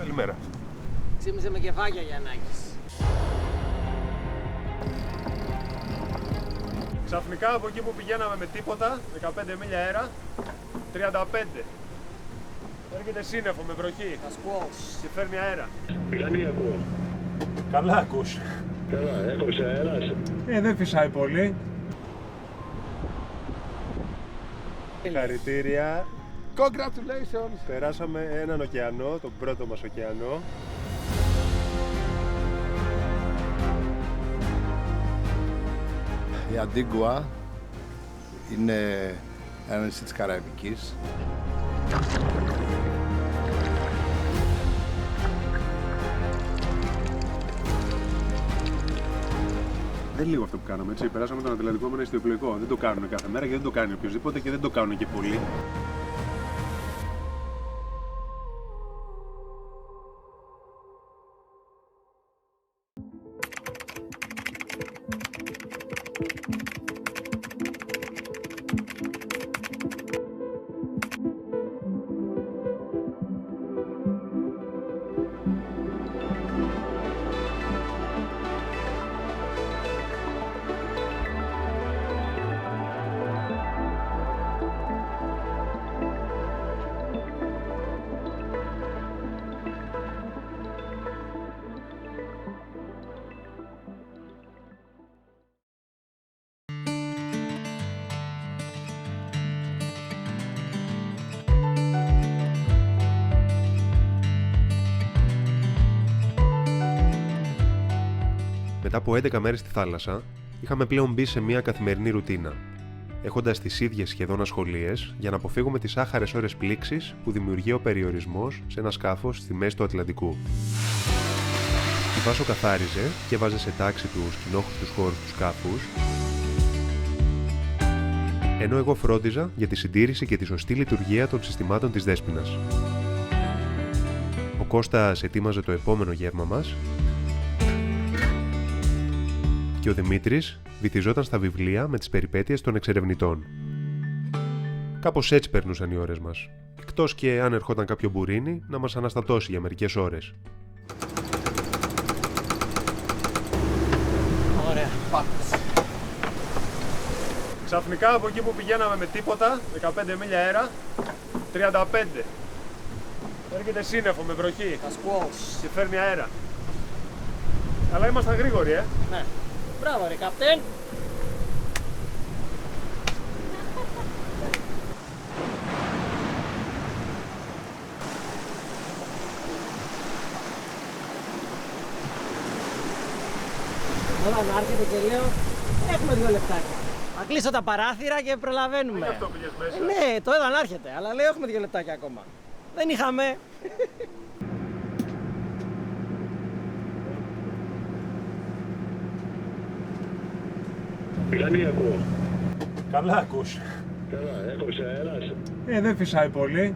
Καλημέρα. Ξύμισε με κεφάκια Γιαννάκης. Ξαφνικά από εκεί που πηγαίναμε με τίποτα, 15 μίλια αέρα, 35. Έρχεται σύννεφο με βροχή και φέρνει αέρα. Τι ακούω. Καλά ακούς. Καλά, έκοψε αέρας. Δεν φυσάει πολύ. Χαρητήρια. Congratulations! Περάσαμε έναν ωκεανό, τον πρώτο μας ωκεανό. Η Αντίγκουα είναι ένα νησί της Καραϊβικής. Δεν είναι λίγο αυτό που κάναμε, έτσι. Περάσαμε τον Ατλαντικό με ένα ιστιοπλοϊκό. Δεν το κάνουν κάθε μέρα και δεν το κάνει οποιοδήποτε και δεν το κάνουν και πολλοί. Μετά από 11 μέρες στη θάλασσα, είχαμε πλέον μπει σε μια καθημερινή ρουτίνα, έχοντας τις ίδιες σχεδόν ασχολίες για να αποφύγουμε τις άχαρες ώρες πλήξης που δημιουργεί ο περιορισμός σε ένα σκάφος στη μέση του Ατλαντικού. Η Βάσο καθάριζε και βάζε σε τάξη τους κοινόχρηστους χώρους του σκάφους, ενώ εγώ φρόντιζα για τη συντήρηση και τη σωστή λειτουργία των συστημάτων της Δέσποινας. Ο Κώστας ετοίμαζε το επόμενο γεύμα μας και ο Δημήτρης βυθιζόταν στα βιβλία με τις περιπέτειες των εξερευνητών. Κάπως έτσι περνούσαν οι ώρες μας, εκτός και αν ερχόταν κάποιο μπουρίνι να μας αναστατώσει για μερικές ώρες. Ωραία. Ξαφνικά από εκεί που πηγαίναμε με τίποτα, 15 μίλια αέρα, 35. Έρχεται σύννεφο με βροχή και φέρνει αέρα. Αλλά ήμασταν γρήγοροι, Ναι. Μπράβο ρε καπτέν. Όταν άρχεται και λέω, έχουμε 2 λεπτάκια. Θα κλείσω τα παράθυρα και προλαβαίνουμε. Γι' αυτό πήγες μέσα. Ναι, το έδωνα άρχεται, αλλά λέω έχουμε 2 λεπτάκια ακόμα. Δεν είχαμε. Τι ακούω. Καλά ακούς. Καλά, έκοψε αέρας. Δεν φυσάει πολύ.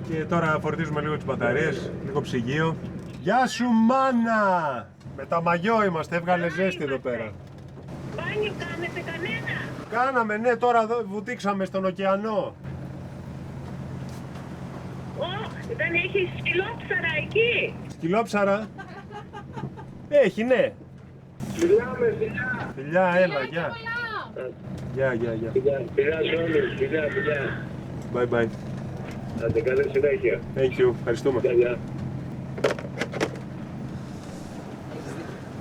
Και τώρα φορτίζουμε λίγο τις μπαταρίες, λίγο ψυγείο. Γεια σου μάνα! Με τα μαγιό είμαστε, έβγαλε ζέστη εδώ πέρα. Μπάνιο κάνετε κανένα? Κάναμε, ναι, τώρα βουτήξαμε στον ωκεανό. Δεν έχει σκυλόψαρα εκεί? Σκυλόψαρα. Έχει, ναι. Φιλιά με φιλιά. Φιλιά, έλα, γεια. Γεια. Φιλιά σε όλους, φιλιά. Bye bye. Άντε, καλή συνέχεια. Thank you, ευχαριστούμε. Γεια.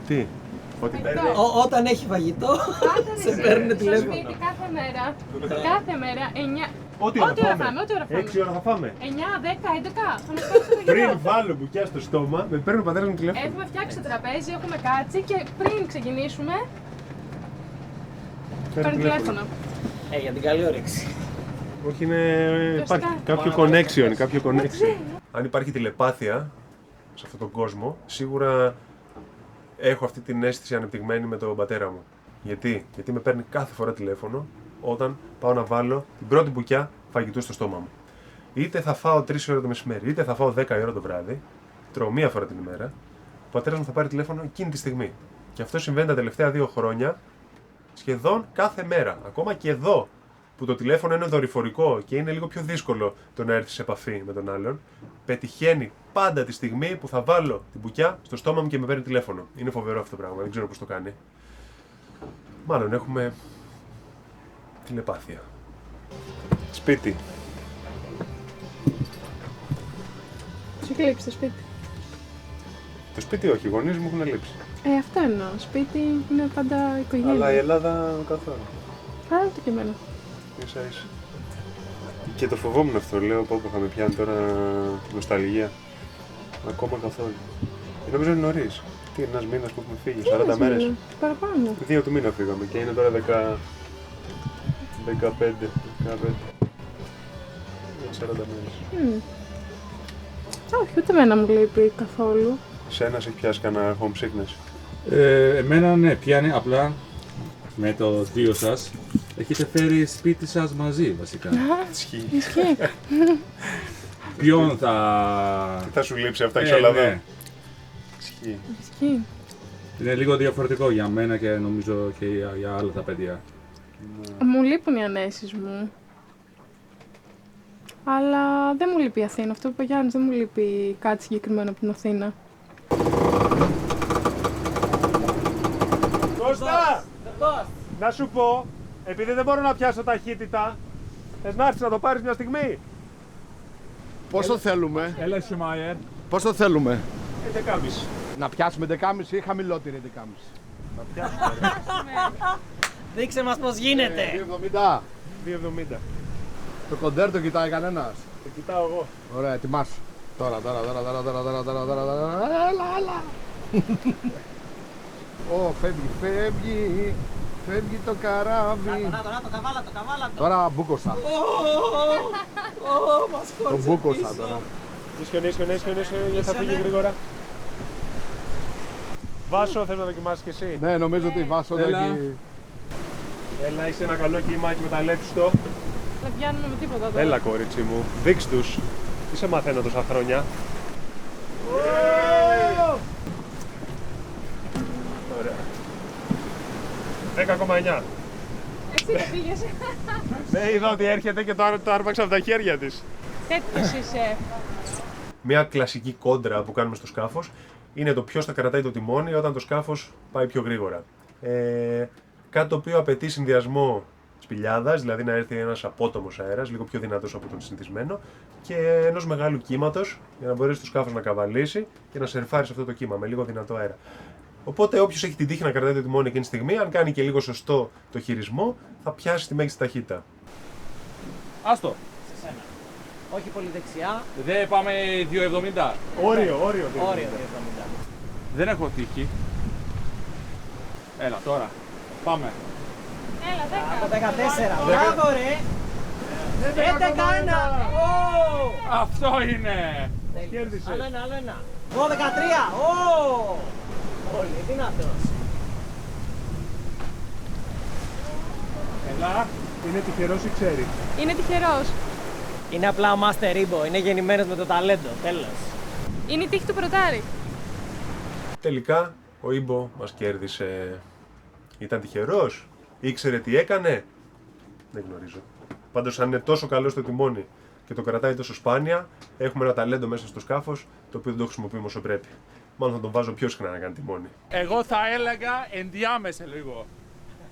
Τι, ότι παίρνει. Όταν έχει φαγητό, σε παίρνουν τηλέφωνο. Σπίτι κάθε μέρα. Κάθε μέρα 9. Ό,τι ώρα φάμε, ό,τι ώρα φάμε. 6 ώρα θα φάμε. 9, 10, 11. Θα μας πάρει στο Πριν γυμνό. βάλω μπουκιά στο στόμα, με παίρνει ο πατέρας μου τηλέφωνο. Έχουμε φτιάξει το τραπέζι, έχουμε κάτσει και πριν ξεκινήσουμε, παίρνει τηλέφωνο. Για την καλή όρεξη. Όχι, υπάρχει κάποιο connection. Αν υπάρχει τηλεπάθεια σε αυτόν τον κόσμο, σίγουρα έχω αυτή την αίσθηση ανεπτυγμένη με τον πατέρα μου. Γιατί με παίρνει κάθε φορά τηλέφωνο όταν πάω να βάλω την πρώτη μπουκιά φαγητού στο στόμα μου. Είτε θα φάω 3 ώρα το μεσημέρι, είτε θα φάω 10 ώρα το βράδυ, τρώω μία φορά την ημέρα, ο πατέρας μου θα πάρει τηλέφωνο εκείνη τη στιγμή. Και αυτό συμβαίνει τα τελευταία 2 χρόνια σχεδόν κάθε μέρα. Ακόμα και εδώ που το τηλέφωνο είναι δορυφορικό και είναι λίγο πιο δύσκολο το να έρθει σε επαφή με τον άλλον, πετυχαίνει πάντα τη στιγμή που θα βάλω την μπουκιά στο στόμα μου και με παίρνει τηλέφωνο. Είναι φοβερό αυτό το πράγμα, δεν ξέρω πώς το κάνει. Μάλλον έχουμε τηλεπάθεια. Σπίτι. Σου έχει λείψει το σπίτι. Το σπίτι όχι, οι γονείς μου έχουν λείψει. Αυτό εννοώ. Σπίτι είναι πάντα οικογένεια. Αλλά η Ελλάδα καθόλου. Άρα το και εμένα. Ίσα ίσα. Και το φοβόμουν αυτό, λέω, που είχαμε πιάνει τώρα νοσταλγία. Ακόμα καθόλου. Νομίζω είναι νωρίς. Τι, ένας μήνας που έχουμε φύγει, 40 μέρες. Παραπάνω. 2 του μήνα φύγαμε και είναι τώρα 15. 40 μέρες. Όχι, ούτε εμένα μου λείπει καθόλου. Σένα έχει πιάσει κανένα home sickness? Εμένα ναι, πιάνει απλά με το θείο σας. Έχετε φέρει σπίτι σας μαζί βασικά. Ισχύει. Ποιον θα... Τι θα σου λείψει αυτά, έχεις όλα εδώ. Ναι. Ισχύει. Είναι λίγο διαφορετικό για μένα και νομίζω και για άλλα τα παιδιά. Μου λείπουν οι ανέσεις μου. Αλλά δεν μου λείπει η Αθήνα. Αυτό που είπε ο Γιάννης, δεν μου λείπει κάτι συγκεκριμένο από την Αθήνα. Κώστα! Να σου πω, επειδή δεν μπορώ να πιάσω ταχύτητα, θες να έρθεις να το πάρεις μια στιγμή? Πόσο θέλουμε, Έλα Σουμάιερ. πόσο θέλουμε. 11,5. Να πιάσουμε 11,5 ή χαμηλότερη 11,5. Δείξε μας πώς γίνεται. 2,70. 2,70. Το κοντέρ το κοιτάει κανένας. Το κοιτάω εγώ. Ωραία, ετοιμάσου. Τώρα. Έλα. Ω, φεύγει το καράβι. Να το καβάλα. Τώρα μπούκοσα. Το μπούκοσα τώρα. Ισχυονίσιο, γιατί θα φύγει γρήγορα. Βάσο, θες να δοκιμάσεις κι εσύ? Ναι, νομίζω ότι βάσω εδώ εκεί. Έλα, είσαι ένα καλό κύμάκι με ταλέπιστο. Δεν πιάνουμε με τίποτα τώρα. Έλα, κορίτσι μου, δείξ' τους. Τι σε μαθαίνω τόσα χρόνια. Ωραία. 10,9. Εσύ δεν πήγες. Ναι, είδα ότι έρχεται και το άρπαξα από τα χέρια της. Τέτοιος είσαι. Μια κλασική κόντρα που κάνουμε στο σκάφος είναι το ποιος θα κρατάει το τιμόνι όταν το σκάφος πάει πιο γρήγορα. Κάτι το οποίο απαιτεί συνδυασμό σπηλιάδας, δηλαδή να έρθει ένας απότομος αέρας, λίγο πιο δυνατός από τον συνηθισμένο, και ενός μεγάλου κύματος για να μπορέσει το σκάφος να καβαλήσει και να σερφάρει σε αυτό το κύμα με λίγο δυνατό αέρα. Οπότε, όποιος έχει την τύχη να κρατάει το τιμόνι εκείνη τη στιγμή, αν κάνει και λίγο σωστό το χειρισμό, θα πιάσει τη μέγιστη ταχύτητα. Άστο. Σε σένα. Όχι πολύ δεξιά. Δεν πάμε 2,70. Όριο. Όριο 2,70. Δεν έχω τύχη. Έλα τώρα. Πάμε. Έλα, 10. 14. Μπράβο ρε. 11,1. Αυτό είναι. Κέρδισε. Άλλο ένα. 12,3. Πολύ δυνατός. Έλα. Είναι τυχερός ή ξέρει? Είναι τυχερός. Είναι απλά ο Master Ibo. Είναι γεννημένος με το ταλέντο. Τέλος. Είναι η τύχη του πρωτάρι. Τελικά, ο Ήμπο μας κέρδισε. Ήταν τυχερός? Ήξερε τι έκανε? Δεν γνωρίζω. Πάντως, αν είναι τόσο καλό στο τιμόνι και το κρατάει τόσο σπάνια, έχουμε ένα ταλέντο μέσα στο σκάφος, το οποίο δεν το χρησιμοποιούμε όσο πρέπει. Μάλλον θα τον βάζω πιο συχνά να κάνει τιμόνι. Εγώ θα έλεγα ενδιάμεσα λίγο.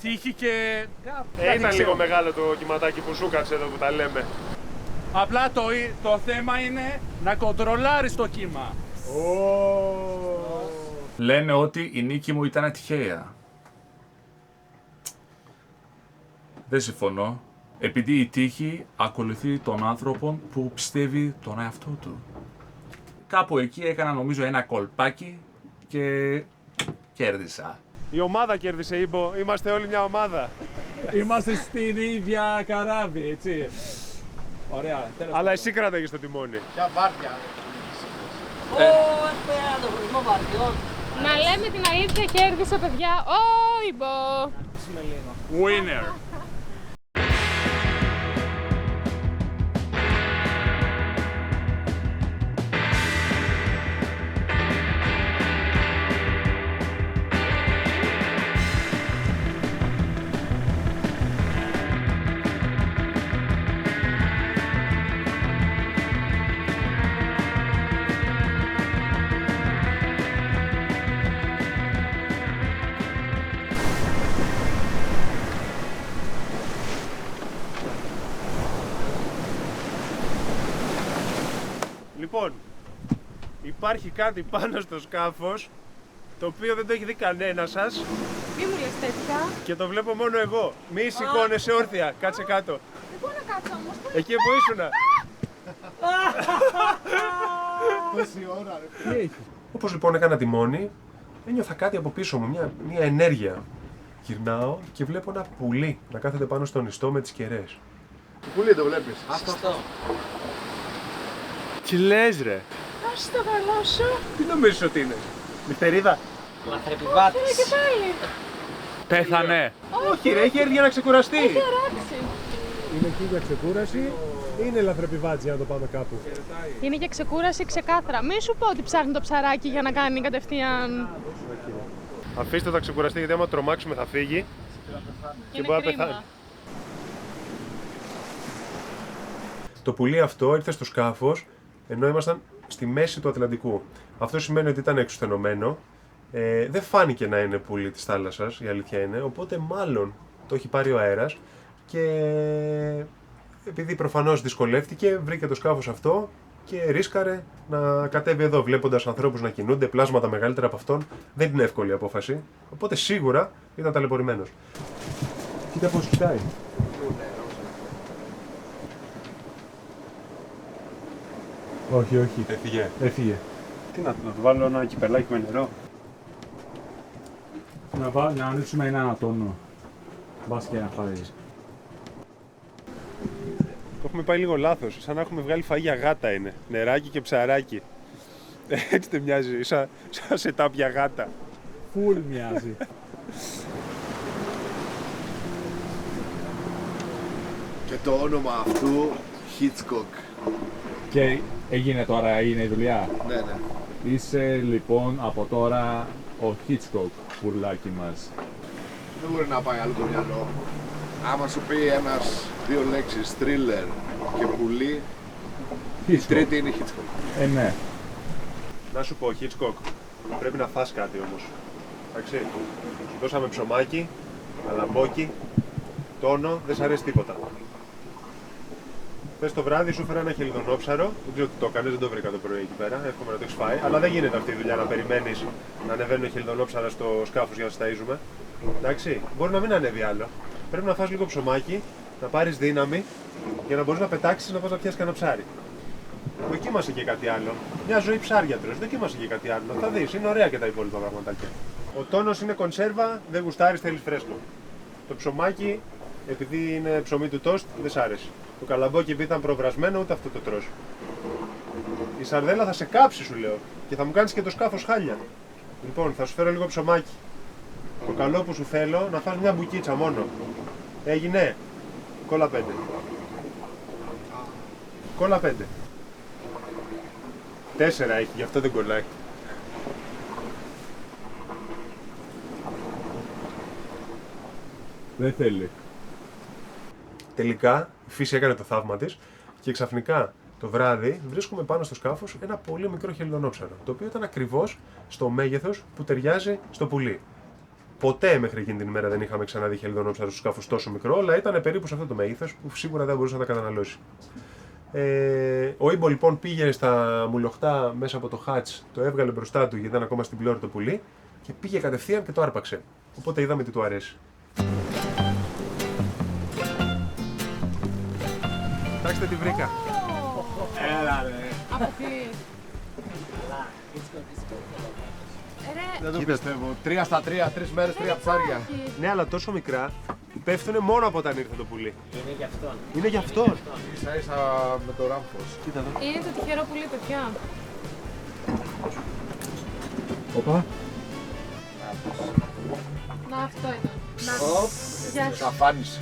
Τύχη και... Ήταν λίγο μεγάλο το κυματάκι που σου κάτσε εδώ που τα λέμε. Απλά το θέμα είναι να κοντρολάρεις το κύμα. Λένε ότι η νίκη μου ήταν τυχαία. Δεν συμφωνώ. Επειδή η τύχη ακολουθεί τον άνθρωπο που πιστεύει τον εαυτό του. Κάπου εκεί έκανα νομίζω ένα κολπάκι και κέρδισα. Η ομάδα κέρδισε, Ήμπο. Είμαστε όλοι μια ομάδα. Είμαστε στην ίδια καράβι, έτσι. Ωραία. Αλλά εσύ κράταγες το τιμόνι. Ποια βάρδια. Το χρησμό βαριών. Να λέμε την αλήθεια, κέρδισε παιδιά. Ήμπο. Winner. Λοιπόν, υπάρχει κάτι πάνω στο σκάφος, το οποίο δεν το έχει δει κανένα σας Μη μου λες τέτοια. και το βλέπω μόνο εγώ. Μη σηκώνεσαι όρθια, κάτσε κάτω. Δεν μπορώ να κάτσω όμως. Εκεί που ήσουνα. Τόση ώρα, ρε. Όπως λοιπόν έκανα τιμόνι, ένιωθα κάτι από πίσω μου, μια ενέργεια. Γυρνάω και βλέπω ένα πουλί να κάθεται πάνω στον ιστό με τις κερές. Πουλί το βλέπεις. Αυτό. Τι λες ρε? Άσε το καλό σου. Τι νομίζεις ότι είναι? Νυχτερίδα? Λαθρεπιβάτης. Είναι και πάλι. Πέθανε. Όχι ρε, έχει έρθει για να ξεκουραστεί. Έχει αράξει. Είναι εκεί για ξεκούραση ή είναι λαθρεπιβάτης για να το πάμε κάπου? Είναι για ξεκούραση ξεκάθαρα. Μην σου πω ότι ψάχνει το ψαράκι για να κάνει κατευθείαν. Αφήστε το να ξεκουραστεί γιατί άμα τρομάξουμε θα φύγει Και είναι μπορεί να κρίμα. πεθάνει. Το πουλί αυτό ήρθε στο σκάφος ενώ ήμασταν στη μέση του Ατλαντικού. Αυτό σημαίνει ότι ήταν εξουθενωμένο. Δεν φάνηκε να είναι πουλί της θάλασσας, η αλήθεια είναι, οπότε μάλλον το έχει πάρει ο αέρας και επειδή προφανώς δυσκολεύτηκε, βρήκε το σκάφος αυτό και ρίσκαρε να κατέβει εδώ, βλέποντας ανθρώπους να κινούνται, πλάσματα μεγαλύτερα από αυτόν. Δεν είναι εύκολη η απόφαση, οπότε σίγουρα ήταν ταλαιπωρημένος. Κοίτα πώς κοιτάει. Όχι, όχι. Έφυγε. Έφυγε. Τι να του βάλω ένα κυπελάκι με νερό. Να ανοίξουμε ένα τόνο. Μπας και να φάει. Το έχουμε πάει λίγο λάθος, σαν να έχουμε βγάλει φαΐ για γάτα είναι. Νεράκι και ψαράκι. Έτσι δεν μοιάζει, σαν σετάπ για γάτα. Φουλ μοιάζει. Και το όνομα αυτού, Hitchcock. Και έγινε τώρα, είναι η δουλειά. Ναι, ναι. Είσαι λοιπόν από τώρα ο Hitchcock, πουλάκι μας. Δεν μπορεί να πάει άλλο το μυαλό. Άμα σου πει ένας δύο λέξεις, thriller και πουλί, η τρίτη είναι Hitchcock. Ναι. Να σου πω, Hitchcock, πρέπει να φας κάτι όμως. Εντάξει, σου δώσαμε ψωμάκι, καλαμπόκι, τόνο, δεν σ' αρέσει τίποτα. Χθες το βράδυ σου έφερα ένα χελιδονόψαρο, δεν ξέρω τι το έκανες, δεν το βρήκα το πρωί εκεί πέρα, εύχομαι να το έχεις φάει, αλλά δεν γίνεται αυτή η δουλειά να περιμένεις να ανεβαίνουν χελιδονόψαρα στο σκάφος για να σε ταΐζουμε. Εντάξει, μπορεί να μην ανέβει άλλο. Πρέπει να φας λίγο ψωμάκι, να πάρεις δύναμη για να μπορείς να πετάξεις να πας να πιάσεις κανένα ψάρι. Δοκίμασε και κάτι άλλο. Μια ζωή ψάρια τρως, δοκίμασε και κάτι άλλο. Θα δεις, είναι ωραία και τα υπόλοιπα πραγματάκια. Ο τόνος είναι κονσέρβα, δεν γουστάρεις, θέλεις φρέσκο. Το ψωμάκι, επειδή είναι ψωμί του τόστ, δεν σ' άρεσε. Το καλαμπόκι επειδή ήταν προβρασμένο, ούτε αυτό το τρως. Η σαρδέλα θα σε κάψει, σου λέω, και θα μου κάνεις και το σκάφος χάλια. Λοιπόν, θα σου φέρω λίγο ψωμάκι. Το καλό που σου θέλω, να φας μια μπουκίτσα μόνο. Έγινε. Κόλλα 5. Κόλλα 5. 4 έχει, γι' αυτό δεν κολλάει. Δεν θέλει. Τελικά, η φύση έκανε το θαύμα της και ξαφνικά το βράδυ βρίσκουμε πάνω στο σκάφος ένα πολύ μικρό χελιδονόψαρο, το οποίο ήταν ακριβώς στο μέγεθος που ταιριάζει στο πουλί. Ποτέ μέχρι εκείνη την ημέρα δεν είχαμε ξαναδεί χελιδονόψαρο στο σκάφος τόσο μικρό, αλλά ήταν περίπου σε αυτό το μέγεθος που σίγουρα δεν μπορούσε να τα καταναλώσει. Ο Ήμπο λοιπόν πήγε στα μουλοχτά μέσα από το χάτς, το έβγαλε μπροστά του γιατί ήταν ακόμα στην πλώρη το πουλί και πήγε κατευθείαν και το άρπαξε. Οπότε είδαμε τι του αρέσει. Κοιτάξτε τι βρήκα. Έλα ρε. Από τι. Δεν το πιστεύω. 3 στα 3, 3 μέρες, 3 ψάρια. Ναι, αλλά τόσο μικρά πέφτουνε μόνο από όταν ήρθε το πουλί. Είναι για αυτόν. Είναι γι' αυτό. Ίσα ίσα με το ράμφος. Κοίτα εδώ. Είναι το τυχερό πουλί, παιδιά. Οπα. Να, αυτό ήταν. Να, Οπ. γεια σου. Αφάνισε.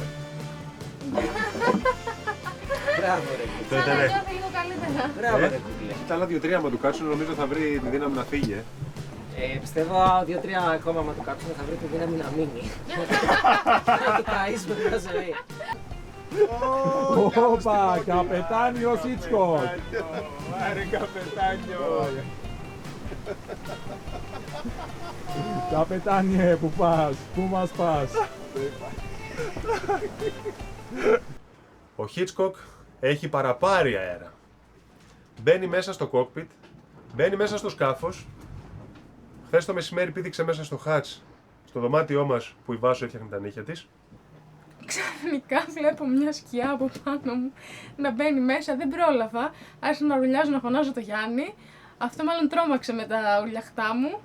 Μπράβο ρε. Αυτό Σαν να ήτανε. νιώθει λίγο καλύτερα. Μπράβο ρε κουκλέ. Τα άλλα 2-3 άμα του κάτσουν νομίζω θα βρει τη δύναμη να φύγει. Πιστεύω 2-3 ακόμα μα το κάτσουν θα βρει τη δύναμη να μείνει. Να το ταΐσουμε μια ζωή. Όπα, καπετάνιος Hitchcock. Άρε καπετάνιο. Καπετάνιε, που πας, πού μας πας. Ο Hitchcock έχει παραπάρει αέρα. μπαίνει μέσα στο cockpit, μπαίνει μέσα στο σκάφος. Χθες το μεσημέρι πήδηξε μέσα στο χάτς, στο δωμάτιό μας που η Βάσο έφτιαχνε τα νύχια της. Ξαφνικά βλέπω μια σκιά από πάνω μου να μπαίνει μέσα, δεν πρόλαβα. Άρχισα να ουρλιάζω, να φωνάζω το Γιάννη. Αυτό μάλλον τρόμαξε με τα ουρλιαχτά μου.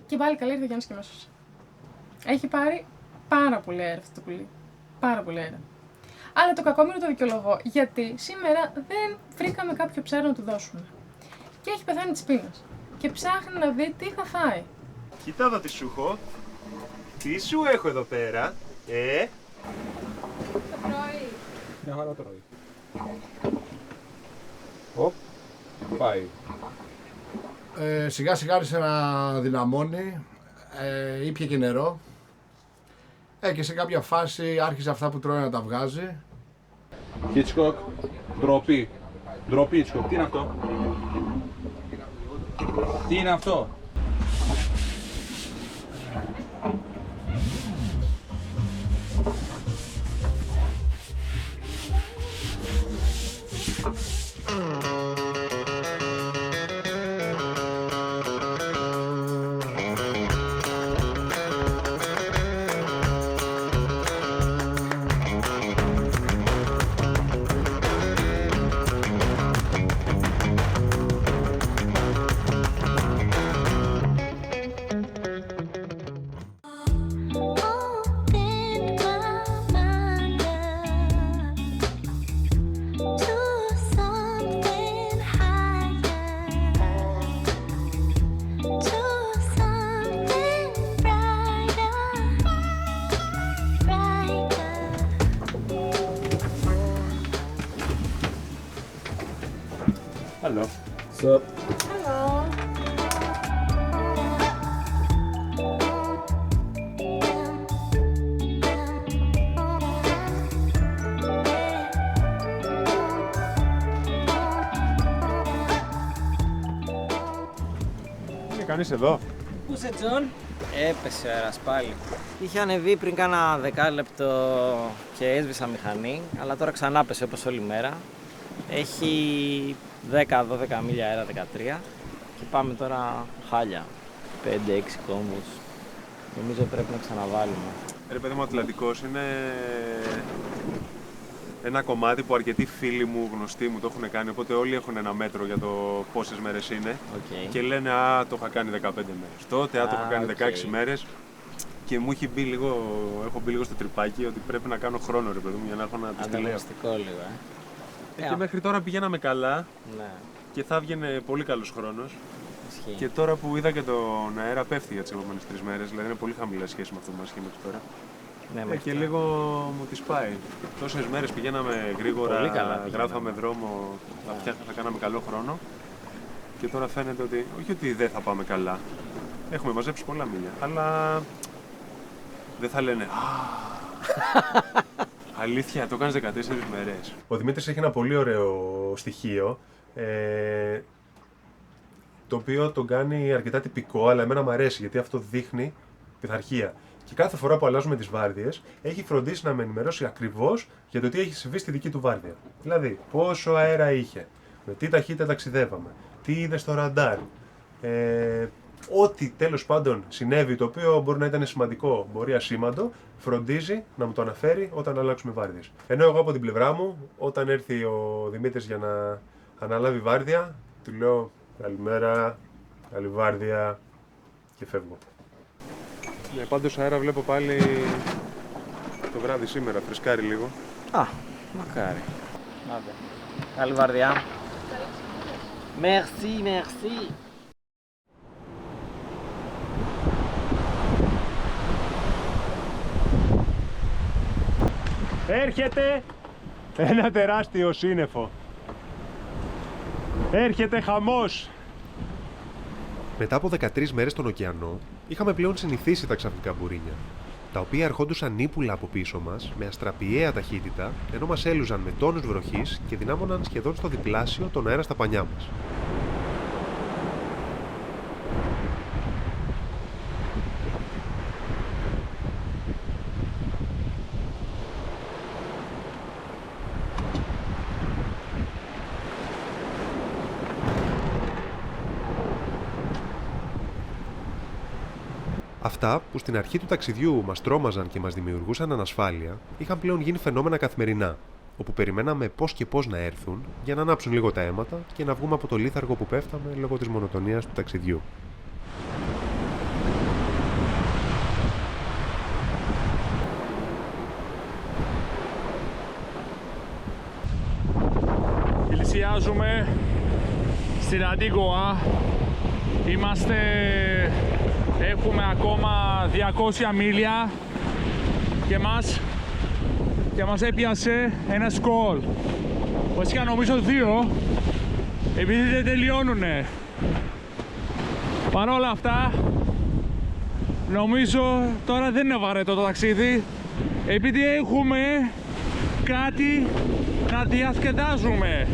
Και πάλι καλά ήρθε ο Γιάννης και με έσωσε. Έχει πάρει πάρα πολύ αέρα αυτό το πουλί. Πάρα πολύ αέρα. Αλλά το κακόμοιρο το δικαιολογώ, γιατί σήμερα δεν βρήκαμε κάποιο ψάρι να του δώσουμε. Και έχει πεθάνει της πείνας. Και ψάχνει να δει τι θα φάει. Κοίτα εδώ τι σου έχω. Τι σου έχω εδώ πέρα, Το πρωί. Μια χαρά τρώει. Οπ, πάει. Σιγά σιγά άρχισε να δυναμώνει, ήπια και νερό. Και σε κάποια φάση άρχισε αυτά που τρώει να τα βγάζει. Hitchcock, ντροπή. Ντροπή, Hitchcock. Τι είναι αυτό? Τι είναι αυτό? Hello. Sup. Hello. Είναι κανείς εδώ? Πού είσαι, Τζον? Έπεσε ο αέρας πάλι. Είχε ανεβεί πριν κάνα δεκάλεπτο και έσβησα μηχανή, αλλά τώρα ξανά πέσει όπως όλη μέρα. Έχει 10-12 μίλια αέρα, 13 και πάμε τώρα χάλια. 5-6 κόμβους. Νομίζω πρέπει να ξαναβάλουμε. Ρε παιδί μου, ο Ατλαντικός είναι ένα κομμάτι που αρκετοί φίλοι μου, γνωστοί μου το έχουν κάνει, οπότε όλοι έχουν ένα μέτρο για το πόσες μέρες είναι. Και λένε «Α, το είχα κάνει 15 μέρες». Τότε «Α, το είχα κάνει 16 μέρες». Και μου έχει μπει λίγο, έχω μπει λίγο στο τρυπάκι ότι πρέπει να κάνω χρόνο, ρε παιδί μου, για να έχω να το στείλω. Ανταγωνιστικό λίγο, Και μέχρι τώρα πηγαίναμε καλά, ναι. Και θα έβγαινε πολύ καλός χρόνος. Ισχύει. Και τώρα που είδα και τον αέρα πέφτει για τις επόμενες 3 μέρες, δηλαδή είναι πολύ χαμηλά σχέση με αυτό που μας είχε μέχρι τώρα. Ναι, Και λίγο μου τις πάει. Τόσες μέρες πηγαίναμε γρήγορα, πολύ καλά γράφαμε δρόμο, θα κάναμε καλό χρόνο. Και τώρα φαίνεται ότι, όχι ότι δεν θα πάμε καλά, έχουμε μαζέψει πολλά μίλια, αλλά δεν θα λένε αλήθεια, το κάνεις 14 μέρες. Ο Δημήτρης έχει ένα πολύ ωραίο στοιχείο, το οποίο τον κάνει αρκετά τυπικό, αλλά εμένα μου αρέσει, γιατί αυτό δείχνει πειθαρχία. Και κάθε φορά που αλλάζουμε τις βάρδιες, έχει φροντίσει να με ενημερώσει ακριβώς για το τι έχει συμβεί στη δική του βάρδια. Δηλαδή, πόσο αέρα είχε, με τι ταχύτητα ταξιδεύαμε, τι είδε στο ραντάρ, ό,τι τέλος πάντων συνέβη, το οποίο μπορεί να ήταν σημαντικό, μπορεί ασήμαντο, φροντίζει να μου το αναφέρει όταν αλλάξουμε βάρδιες. Ενώ εγώ από την πλευρά μου, όταν έρθει ο Δημήτρης για να αναλάβει βάρδια, του λέω καλημέρα, καλή βάρδια και φεύγω. Ναι, πάντως αέρα βλέπω πάλι το βράδυ σήμερα, φρεσκάρει λίγο. Α, μακάρι. Άντε. Καλή βαρδιά. Merci, merci. Έρχεται ένα τεράστιο σύννεφο. Έρχεται χαμός. Μετά από 13 μέρες στον ωκεανό, είχαμε πλέον συνηθίσει τα ξαφνικά μπουρίνια, τα οποία ερχόντουσαν ύπουλα από πίσω μας με αστραπιαία ταχύτητα, ενώ μας έλουζαν με τόνους βροχής και δυνάμωναν σχεδόν στο διπλάσιο τον αέρα στα πανιά μας. Αυτά που στην αρχή του ταξιδιού μας τρόμαζαν και μας δημιουργούσαν ανασφάλεια, είχαν πλέον γίνει φαινόμενα καθημερινά, όπου περιμέναμε πώς και πώς να έρθουν για να ανάψουν λίγο τα αίματα και να βγούμε από το λίθαργο που πέφταμε λόγω της μονοτονίας του ταξιδιού. Πλησιάζουμε στην Αντίγουα. Έχουμε ακόμα 200 μίλια και μας έπιασε ένα σκόλ. Βασικά νομίζω 2, επειδή δεν τελειώνουνε. Παρ' όλα αυτά, νομίζω τώρα δεν είναι βαρετό το ταξίδι, επειδή έχουμε κάτι να διασκεδάζουμε.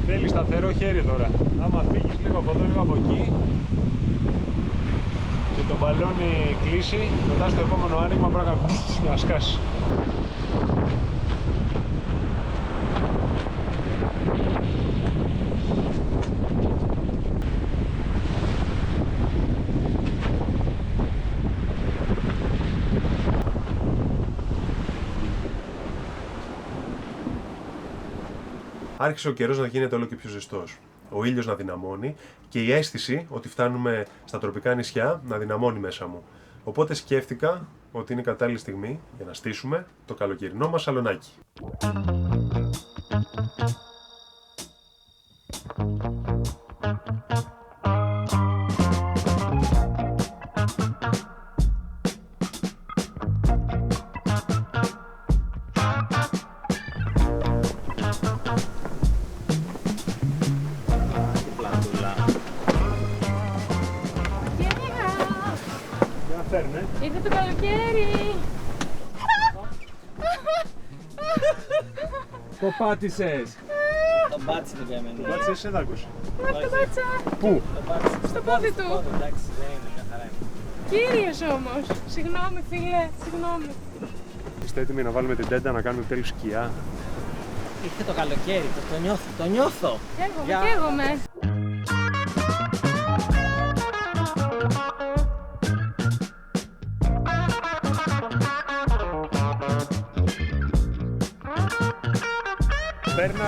Θέλει σταθερό χέρι τώρα. Άμα φύγεις λίγο από εδώ, λίγο από εκεί και το μπαλόνι κλείσει, μετά στο επόμενο άνοιγμα πρέπει να σκάσει. Άρχισε ο καιρός να γίνεται όλο και πιο ζεστός. Ο ήλιος να δυναμώνει και η αίσθηση ότι φτάνουμε στα τροπικά νησιά να δυναμώνει μέσα μου. Οπότε σκέφτηκα ότι είναι η κατάλληλη στιγμή για να στήσουμε το καλοκαιρινό μας σαλονάκι. Ήρθε το καλοκαίρι! Το πάτησες! Το πάτησε το καημένο. Το πάτησε σε δάκος. Μα το πάτησα! Πού? Στο πόδι του! Εντάξει, δεν είναι, μια χαρά είναι. Κύριος όμως! Συγγνώμη φίλε, συγγνώμη. Είστε έτοιμοι να βάλουμε την τέντα, να κάνουμε τέλος σκιά? Ήρθε το καλοκαίρι, το νιώθω, το νιώθω! Καίγομαι! Παίρνα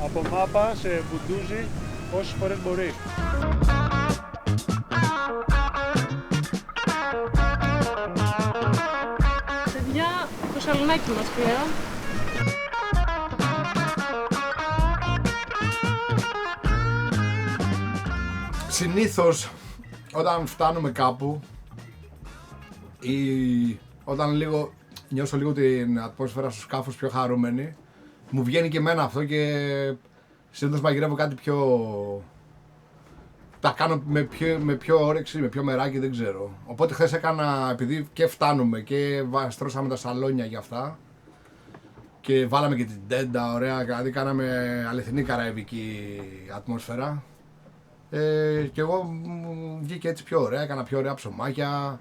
από μάπα σε μπουντούζι όσες φορές μπορεί. Παιδιά, το σαλονάκι μας πλέον. Συνήθως όταν φτάνουμε κάπου ή όταν νιώσω λίγο την ατμόσφαιρα στο σκάφος πιο χαρούμενη, μου βγαίνει και εμένα αυτό και συνήθως μαγειρεύω κάτι πιο... Τα κάνω με πιο όρεξη, με πιο μεράκι, δεν ξέρω. Οπότε χθες έκανα, επειδή και φτάνουμε και στρώσαμε τα σαλόνια για αυτά και βάλαμε και την τέντα, ωραία, δηλαδή κάναμε αληθινή καραϊβική ατμόσφαιρα. Και εγώ μου βγήκε έτσι πιο ωραία, έκανα πιο ωραία ψωμάκια,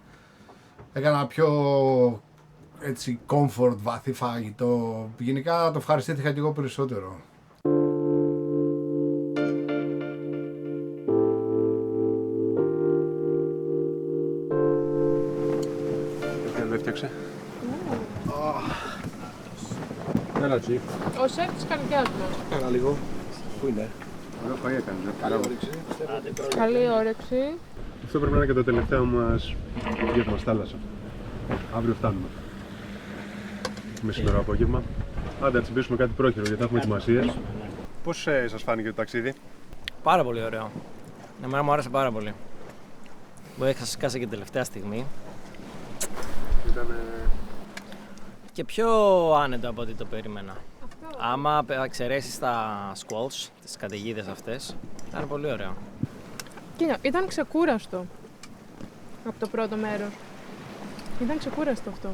έκανα πιο έτσι comfort, βαθύ φαγητό. Γενικά το ευχαριστήθηκα και εγώ περισσότερο. Δεν το έφτιαξε. Έλα τσι. Ο σεφ της καρδιάς μας. Κάνα λίγο. Πού είναι? Ωραίο φαγή έκανες. Καλή όρεξη. Καλή όρεξη. Αυτό πρέπει να είναι και το τελευταίο μας γεύμα στη θάλασσα. Αύριο φτάνουμε. Με σήμερα απόγευμα. Άντε να τσιμπήσουμε κάτι πρόχειρο γιατί θα έχουμε ετοιμασίες. Πώς σας φάνηκε το ταξίδι? Πάρα πολύ ωραίο. Εμένα μου άρεσε πάρα πολύ. Μου έχασα σκάσει και την τελευταία στιγμή. Ήτανε... Και πιο άνετο από ό,τι το περίμενα. Άμα εξαιρέσεις τα squalls, τις καταιγίδες αυτές, ήταν πολύ ωραίο. Κοίτα, ήταν ξεκούραστο από το πρώτο μέρος. Ήταν ξεκούραστο αυτό.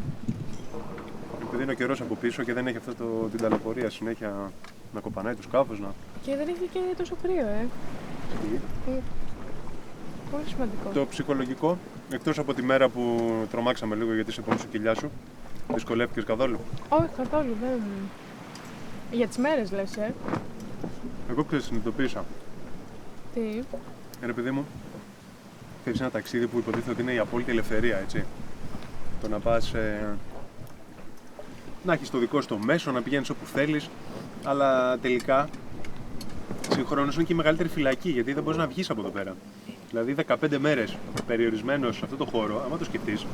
Επειδή είναι ο καιρός από πίσω και δεν έχει αυτό την ταλαιπωρία συνέχεια να κοπανάει το σκάφος, να... Και δεν είχε και τόσο κρύο, Τι? πολύ σημαντικό. Το ψυχολογικό, εκτός από τη μέρα που τρομάξαμε λίγο γιατί σε πόνισε η κοιλιά σου, δυσκολεύτηκες καθόλου? Όχι, καθόλου, δεν. Για τις μέρες λες, Εγώ συνειδητοποίησα. Τι. Ρε παιδί μου, θέλεις ένα ταξίδι που υποτίθεται ότι είναι η απόλυτη ελευθερία, έτσι. Το να πας, να έχεις το δικό σου το μέσο, να πηγαίνεις όπου θέλεις, αλλά τελικά συγχρόνως είναι και η μεγαλύτερη φυλακή, γιατί δεν μπορείς να βγεις από εδώ πέρα. Δηλαδή 15 μέρες περιορισμένος σε αυτό το χώρο, άμα το σκεφτείς,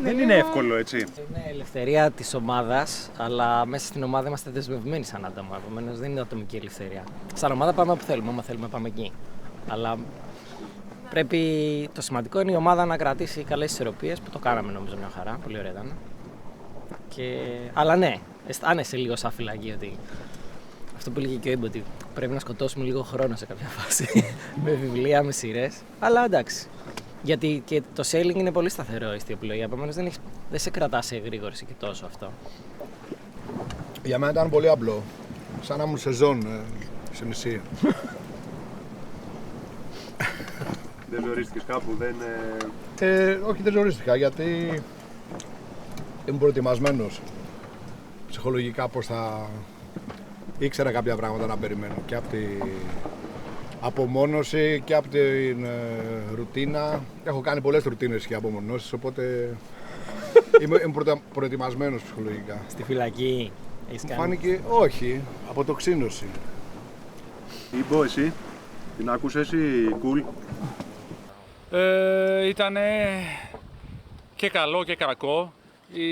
δεν είναι εύκολο, έτσι. Είναι ελευθερία της ομάδας, αλλά μέσα στην ομάδα είμαστε δεσμευμένοι σαν άτομα. Επομένως δεν είναι ατομική ελευθερία. Σαν ομάδα πάμε όπου θέλουμε, άμα θέλουμε πάμε εκεί. Αλλά πρέπει, το σημαντικό είναι η ομάδα να κρατήσει καλές ισορροπίες, που το κάναμε νομίζω μια χαρά, πολύ ωραία ήταν. Αλλά ναι, αισθάνεσαι λίγο σαν φυλακή ότι αυτό που έλεγε και ο Ήμπο, ότι πρέπει να σκοτώσουμε λίγο χρόνο σε κάποια φάση με βιβλία, με σειρές. Αλλά εντάξει. Γιατί και το sailing είναι πολύ σταθερό η πλοία, επομένως δεν σε κρατά σε εγρήγορση και τόσο αυτό. Για μένα ήταν πολύ απλό. Σαν να ήμουν σεζόν σε νησί. Δεν ζορίστηκες κάπου, δεν... Όχι, δεν ζορίστηκα, γιατί ήμουν προετοιμασμένος ψυχολογικά πώς θα... Ήξερα κάποια πράγματα να περιμένω και από την απομόνωση και από την ρουτίνα. Έχω κάνει πολλές ρουτίνες και απομονώσεις, οπότε είμαι προετοιμασμένος ψυχολογικά. Στη φυλακή έχεις κάνει? Φάνηκε, όχι, αποτοξίνωση. Ήμπο, εσύ, την άκουσες ή cool? Ήτανε και καλό και κακό. Η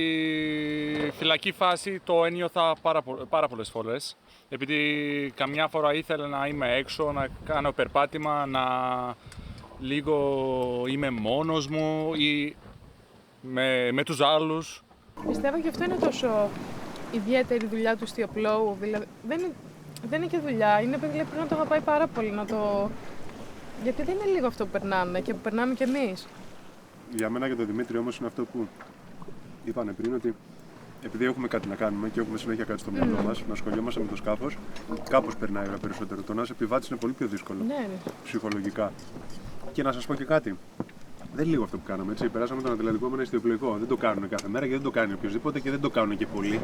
φυλακή φάση το ένιωθα πάρα πολλές φορές. Επειδή καμιά φορά ήθελα να είμαι έξω, να κάνω περπάτημα, να λίγο είμαι μόνος μου ή με τους άλλους. Πιστεύω και αυτό είναι τόσο ιδιαίτερη δουλειά του ιστιοπλώου. Δηλαδή, δεν είναι και δουλειά, είναι πρέπει να το αγαπάει πάρα πολύ. Γιατί δεν είναι λίγο αυτό που περνάμε και που περνάμε κι εμείς. Για μένα και τον Δημήτρη όμως είναι αυτό που είπανε πριν, ότι επειδή έχουμε κάτι να κάνουμε και έχουμε συνέχεια κάτι στο μυαλό μας, να ασχολιόμαστε με το σκάφος, κάπως περνάει ώρα περισσότερο. Το να είσαι επιβάτης είναι πολύ πιο δύσκολο ψυχολογικά. Και να σας πω και κάτι. Δεν είναι λίγο αυτό που κάναμε, έτσι. Περάσαμε τον Ατλαντικό με ένα ιστιοπλοϊκό. Δεν το κάνουν κάθε μέρα και δεν το κάνει οποιοδήποτε και δεν το κάνουν και πολλοί.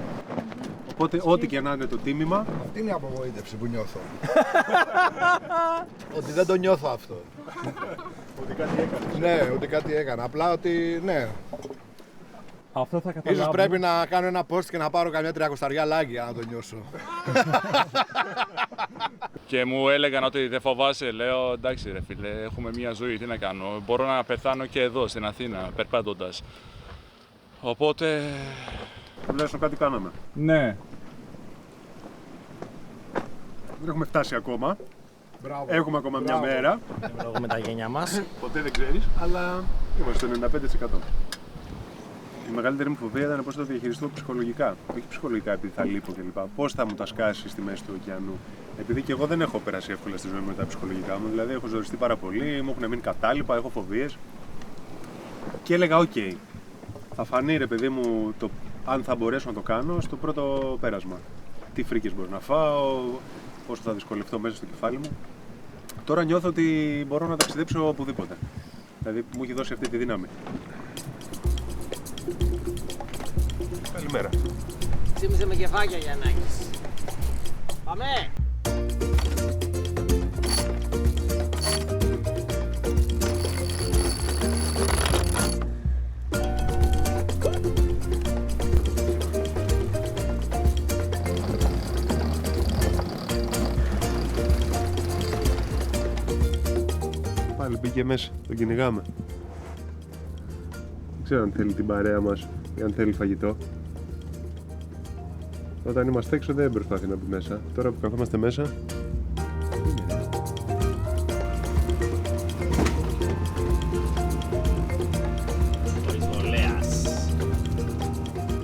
Οπότε, ό,τι και να είναι το τίμημα. Αυτή είναι η απογοήτευση που νιώθω. Ότι δεν το νιώθω αυτό. Ότι κάτι έκανα. Ναι, ότι κάτι έκανα. Απλά ότι ναι. Αυτό θα καταλάβω. Ίσως πρέπει να κάνω ένα post και να πάρω καμιά 300 λάγκια να το νιώσω. Και μου έλεγαν ότι δεν φοβάσαι, λέω εντάξει ρε φίλε, έχουμε μια ζωή, τι να κάνω, μπορώ να πεθάνω και εδώ στην Αθήνα, περπάτοντας. Οπότε... Τουλάχιστον κάτι κάναμε. Ναι. Δεν έχουμε φτάσει ακόμα. Μπράβο. Έχουμε ακόμα μια μέρα. Με τα γένια μας. Ποτέ δεν ξέρεις, αλλά είμαστε στο 95%. Η μεγαλύτερη μου φοβία ήταν πώς θα το διαχειριστώ ψυχολογικά. Όχι ψυχολογικά επειδή θα λείπω κλπ. Πώς θα μου τα σκάσει στη μέση του ωκεανού. Επειδή και εγώ δεν έχω περάσει εύκολα στη ζωή με τα ψυχολογικά μου. Δηλαδή έχω ζοριστεί πάρα πολύ, μου έχουν μείνει κατάλοιπα, έχω φοβίες. Και έλεγα: οκ, θα φανεί ρε παιδί μου αν θα μπορέσω να το κάνω στο πρώτο πέρασμα. Τι φρίκες μπορώ να φάω, πώς θα δυσκολευτώ μέσα στο κεφάλι μου. Τώρα νιώθω ότι μπορώ να ταξιδέψω οπουδήποτε. Δηλαδή μου έχει δώσει αυτή τη δύναμη. Καλημέρα. Ξύμιζε με κεφάκια Γιαννάκης. Πάμε! Πάλι μπήκε μέσα, τον κυνηγάμε. Δεν ξέρω αν θέλει την παρέα μας ή αν θέλει φαγητό. Όταν είμαστε έξω δεν προσπαθεί να μπει μέσα. Τώρα που καθόμαστε μέσα...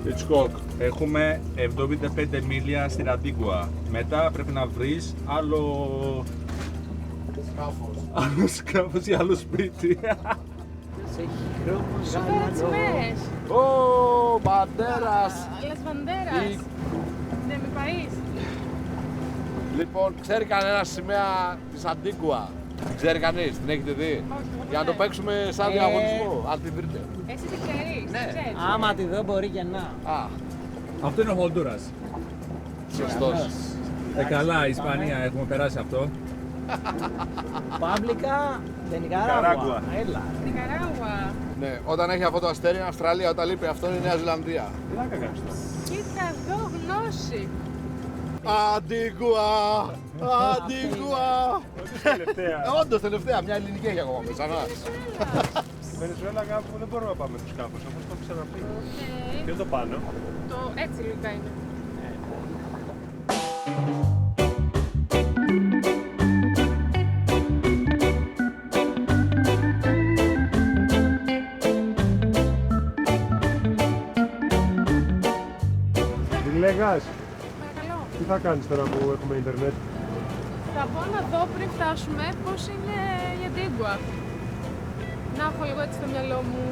Hitchcock, έχουμε 75 μίλια στην Αντίγκουα. Μετά πρέπει να βρεις άλλο σκάφος ή άλλο σπίτι. Σου φέρω τις μέρες. Ω, Μπαντέρας! Las Banderas. De mi país. Λοιπόν, ξέρει κανένα σημαία της Αντίγκουα? Ξέρει κανείς, την έχετε δει? Για να το παίξουμε σαν διαγωνισμό, αν την βρείτε. Εσύ τι ξέρεις? Ναι. Άμα τη δω μπορεί και να. Αυτό είναι ο Χοντούρας. Σωστός. Καλά, η Ισπανία έχουμε περάσει αυτό. Πάμπλικα, δεν Νικαράγουα. Έλα. Νικαράγουα. Ναι, όταν έχει αυτό το αστέρι είναι Αυστραλία, όταν λείπει αυτό είναι η Νέα Ζηλανδία. Τι να κάνεις τώρα. Κοίτα εδώ γνώση. Αντίγουα! Αντίγουα! Όντως τελευταία, μια ελληνική έχει ακόμα μέσα. Στη Βενεζουέλα κάπου δεν μπορούμε να πάμε τους σκάφους, όπως το έχω ξαναπεί. Ποιο το πάνω. Το έτσι λογικά είναι. Τι λέγας, Παρακαλώ. τι θα κάνεις τώρα που έχουμε ίντερνετ. Θα πω να δω πριν φτάσουμε πώς είναι η Αντίγκουα. Να έχω λίγο έτσι στο μυαλό μου.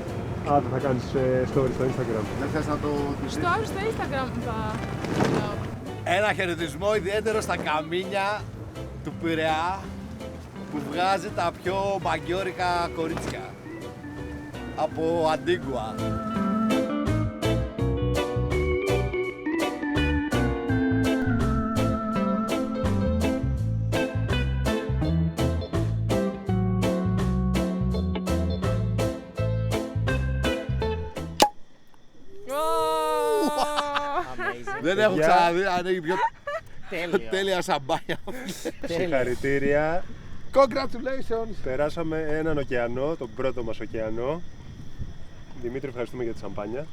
Α, θα κάνεις story στο Instagram. Δεν θες να το Story στο Instagram θα. Ένα χαιρετισμό ιδιαίτερο στα καμίνια του Πειραιά που βγάζει τα πιο μπαγκιόρικα κορίτσια από Αντίγκουα. Δεν έχω ξαναδεί αν έχει πιο τέλεια σαμπάνια. Συγχαρητήρια. Congratulations! Περάσαμε έναν ωκεανό, τον πρώτο μας ωκεανό. Δημήτρη, ευχαριστούμε για τη σαμπάνια.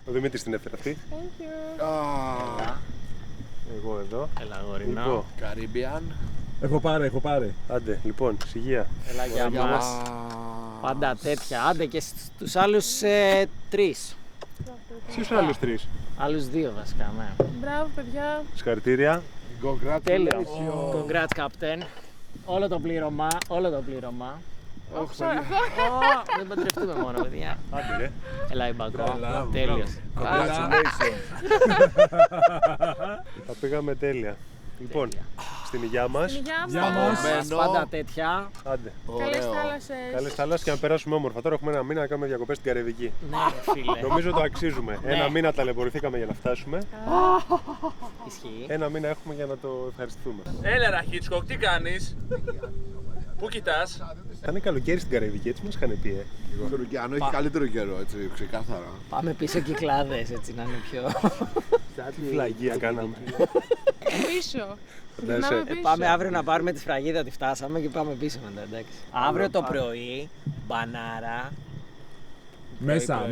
Ο Δημήτρης την έφερε αυτή. Thank you. Εγώ εδώ. Έλα γορινό. Λοιπόν, Caribbean. Έχω πάρει. άντε, λοιπόν, σιγεία. Έλα για μας. Πάντα τέτοια. Άντε και στους άλλους 3. Στους άλλους 3. Άλλους 2 βασικά, ναι. Μπράβο παιδιά. Συγχαρητήρια. Τέλειο. Congrats, Captain. Όλο το πλήρωμα. Δεν παντρευτούμε μόνο, παιδιά. Άντε, ρε. Έλα η Μπακό. Τέλειος. Τα πήγαμε τέλεια. Λοιπόν, στην υγειά μας. Γεια μας. Πάντα τέτοια. Άντε. Καλές θάλασσες. Καλές θάλασσες και να περάσουμε όμορφα. Τώρα έχουμε ένα μήνα να κάνουμε διακοπές στην Καραϊβική. Ναι, φίλε. Νομίζω το αξίζουμε. Ένα μήνα ταλαιπωρηθήκαμε για να φτάσουμε. Ισχύει. Ένα μήνα έχουμε για να το ευχαριστούμε. Έλα ρε Χίτσκοκ, τι κάνεις? Πού κοιτάς? Θα είναι καλοκαίρι στην Καραϊβική, έτσι μας είχαν πει. Στον ωκεανό έχει καλύτερο καιρό, έτσι, ξεκάθαρα. Πάμε πίσω κυκλάδες, έτσι να είναι πιο... Τι φλαγία κάναμε. Πίσω. Πάμε αύριο να πάρουμε τη σφραγίδα ότι φτάσαμε και πάμε πίσω μετά, εντάξει. Αύριο το πρωί, μπανάρα. Μέσα.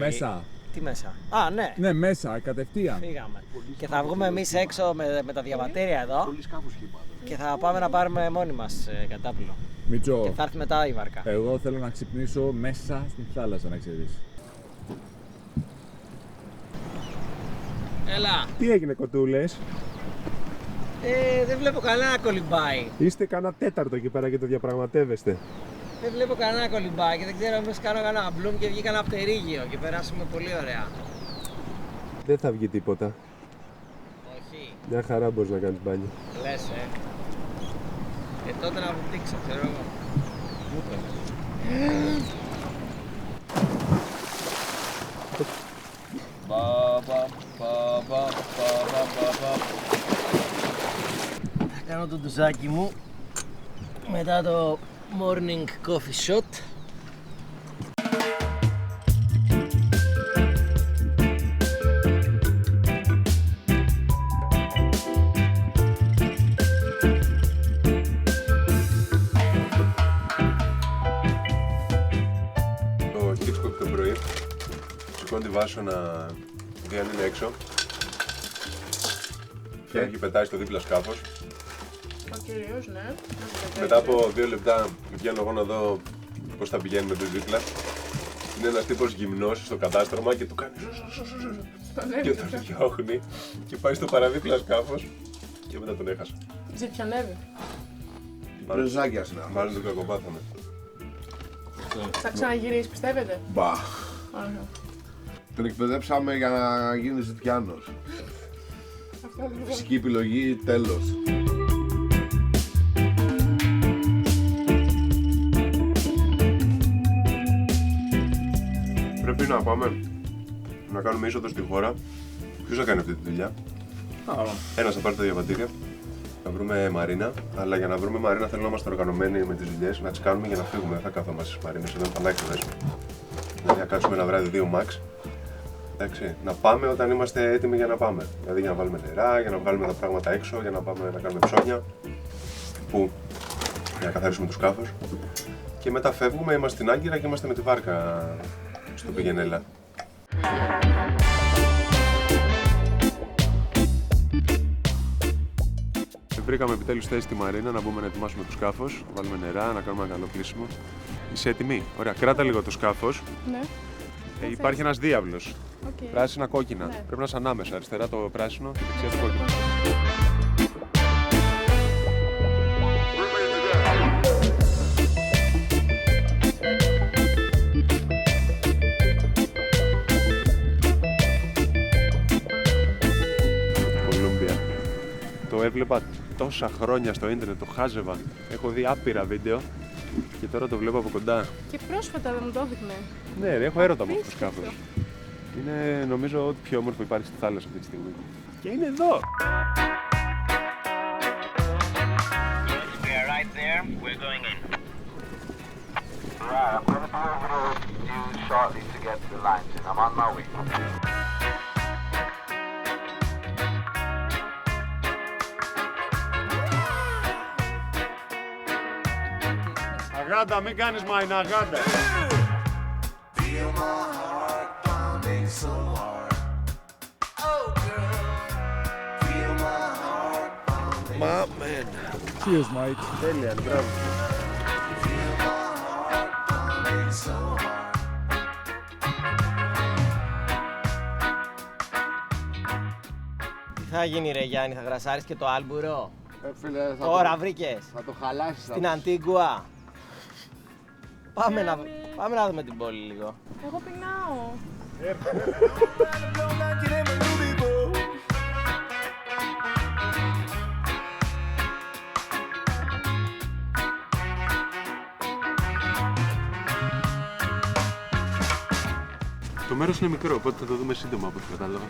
Τι μέσα? Α, ναι. Ναι, μέσα, κατευθείαν. Φύγαμε. Και θα βγούμε εμείς έξω με τα διαβατήρια εδώ και θα πάμε να πάρουμε μόνοι μας κατάπλο. Μητσό, Και θα έρθει μετά η βάρκα. εγώ θέλω να ξυπνήσω μέσα στην θάλασσα, να ξέρεις. Έλα. Τι έγινε, κοτούλες? Δεν βλέπω κανένα κολυμπάει. Είστε κανένα τέταρτο εκεί πέρα και το διαπραγματεύεστε. Δεν βλέπω κανένα κολυμπάει και δεν ξέρω μήπως κάνω κανένα μπλουμ και βγει κανένα πτερίγιο και περάσουμε πολύ ωραία. Δεν θα βγει τίποτα. Όχι. Μια χαρά μπορείς να κάνεις μπάνιο. Λες, τότε να βουτήξω, ξέρω εγώ. Θα κάνω το ντουζάκι μου μετά το morning coffee shot. Ο Hitchcock το πρωί σηκώνει τη Βάσο να δει αν είναι έξω και έχει πετάει στο δίπλα σκάφος. Ο κυρίως, ναι. Μετά από 2 λεπτά βγαίνω εγώ να δω πώς θα πηγαίνει με το δίπλα. Είναι ένας τύπος γυμνός στο κατάστρωμα και του κάνει και τον διώχνει και πάει στο παραδίπλα σκάφος και μετά τον έχασα. Ζητιανεύει. Πρεζάκια συνάχω. Μάλλον τον κακοπάθαμε. Θα ξαναγυρίσει, πιστεύετε? Μπα. Ωραία. Τον εκπαιδεύσαμε για να γίνει ζητιάνος. Αυτό ακριβώς. Φυσική επιλογή, τέλος. να πάμε να κάνουμε είσοδο στη χώρα. Ποιος θα κάνει αυτή τη δουλειά? Ένας θα πάρει τα διαβατήρια, να βρούμε μαρίνα. Αλλά για να βρούμε μαρίνα θέλω να είμαστε οργανωμένοι με τις δουλειές, να τις κάνουμε για να φύγουμε. Δεν θα κάθομαστε στις μαρίνες, εδώ θα αλλάξουμε. Δηλαδή να κάτσουμε ένα βράδυ 2 max. Εντάξει, να πάμε όταν είμαστε έτοιμοι για να πάμε. Δηλαδή για να βάλουμε νερά, για να βγάλουμε τα πράγματα έξω, για να πάμε να κάνουμε ψώνια. Για να καθαρίσουμε το σκάφος. Και μετά φεύγουμε, είμαστε στην Άγκυρα και είμαστε με τη βάρκα στο Πηγενέλα. Βρήκαμε επιτέλους θέση στη μαρίνα να μπούμε να ετοιμάσουμε το σκάφος, να βάλουμε νερά, να κάνουμε ένα καλό πλήσιμο. Είσαι έτοιμη? Ωραία, κράτα λίγο το σκάφος. Ναι. Υπάρχει ένας διάβλος. Okay. Πράσινα κόκκινα. Ναι. Πρέπει να είσαι ανάμεσα. Αριστερά το πράσινο και δεξιά το κόκκινο. Κολούμπια. Το έβλεπα τόσα χρόνια στο ίντερνετ, το χάζευα. Έχω δει άπειρα βίντεο και τώρα το βλέπω από κοντά. Και πρόσφατα δεν μου το έδειχνε. Ναι, έχω έρωτα με αυτό το σκάφος. Είναι νομίζω ό,τι πιο όμορφο υπάρχει στη θάλασσα αυτή τη στιγμή. Και είναι εδώ! Right there, we're going in. Right, I'm going to be over to you shortly to get the lines in. I'm on my way. Αγάντα, μην κάνεις μαϊνά, αγάντα. Μαμέν. Cheers, mate. Τέλεια, μπράβο. Τι θα γίνει ρε Γιάννη, θα γρασάρεις και το άλμπουρο? Φίλε, Τώρα βρήκες. Θα το χαλάσεις. Στην Αντίγκουα. Πάμε να δούμε την πόλη λίγο. Εγώ πεινάω. Το μέρος είναι μικρό, οπότε θα το δούμε σύντομα από ό,τι κατάλαβα.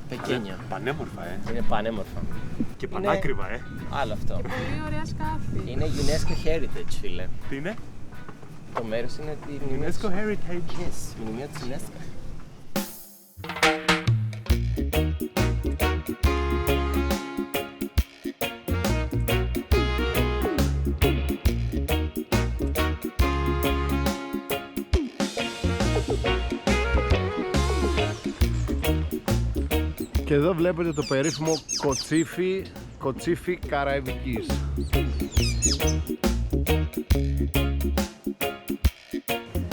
Πεκένιο. Πανέμορφα, Είναι πανέμορφα. Και πανάκριβα, Άλλο αυτό. Πολύ ωραία σκάφη. Είναι UNESCO Heritage, φίλε. Τι είναι? Το μέρος είναι τη UNESCO Heritage. Yes, μνημείο της UNESCO. Και εδώ βλέπετε το περίφημο κοτσίφι Καραϊβικής.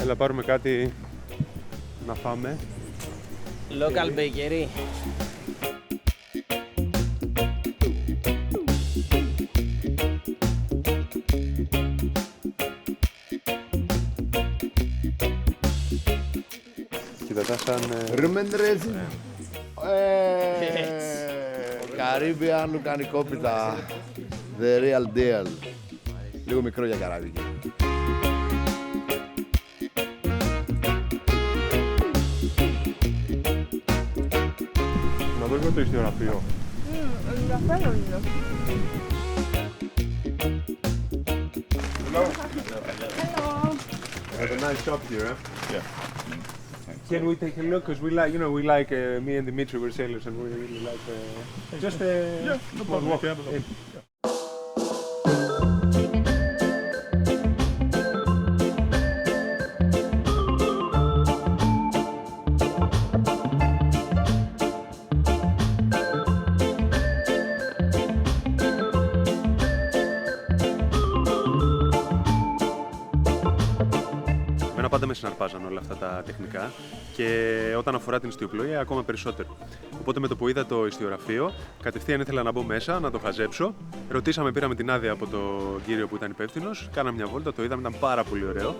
Έλα πάρουμε κάτι να φάμε. Local bakery. Κοίτα τα σαν... Ρούμεντρες. Caribbean λουκανικόπιτα. The real deal. Λίγο μικρό για Καραϊβική. Να δω το ιστιογραφείο. Ενδιαφέρον είναι. Hello. Have a nice shop here, huh? Yeah. Can we take a look? Because we like, me and Dimitri were sailors and we really like just a small walk. In. Πάντα με συναρπάζαν όλα αυτά τα τεχνικά και όταν αφορά την ιστιοπλοεία ακόμα περισσότερο. Οπότε με το που είδα το ιστιογραφείο, κατευθείαν ήθελα να μπω μέσα, να το χαζέψω. Ρωτήσαμε, πήραμε την άδεια από τον κύριο που ήταν υπεύθυνος, κάναμε μια βόλτα, το είδαμε, ήταν πάρα πολύ ωραίο.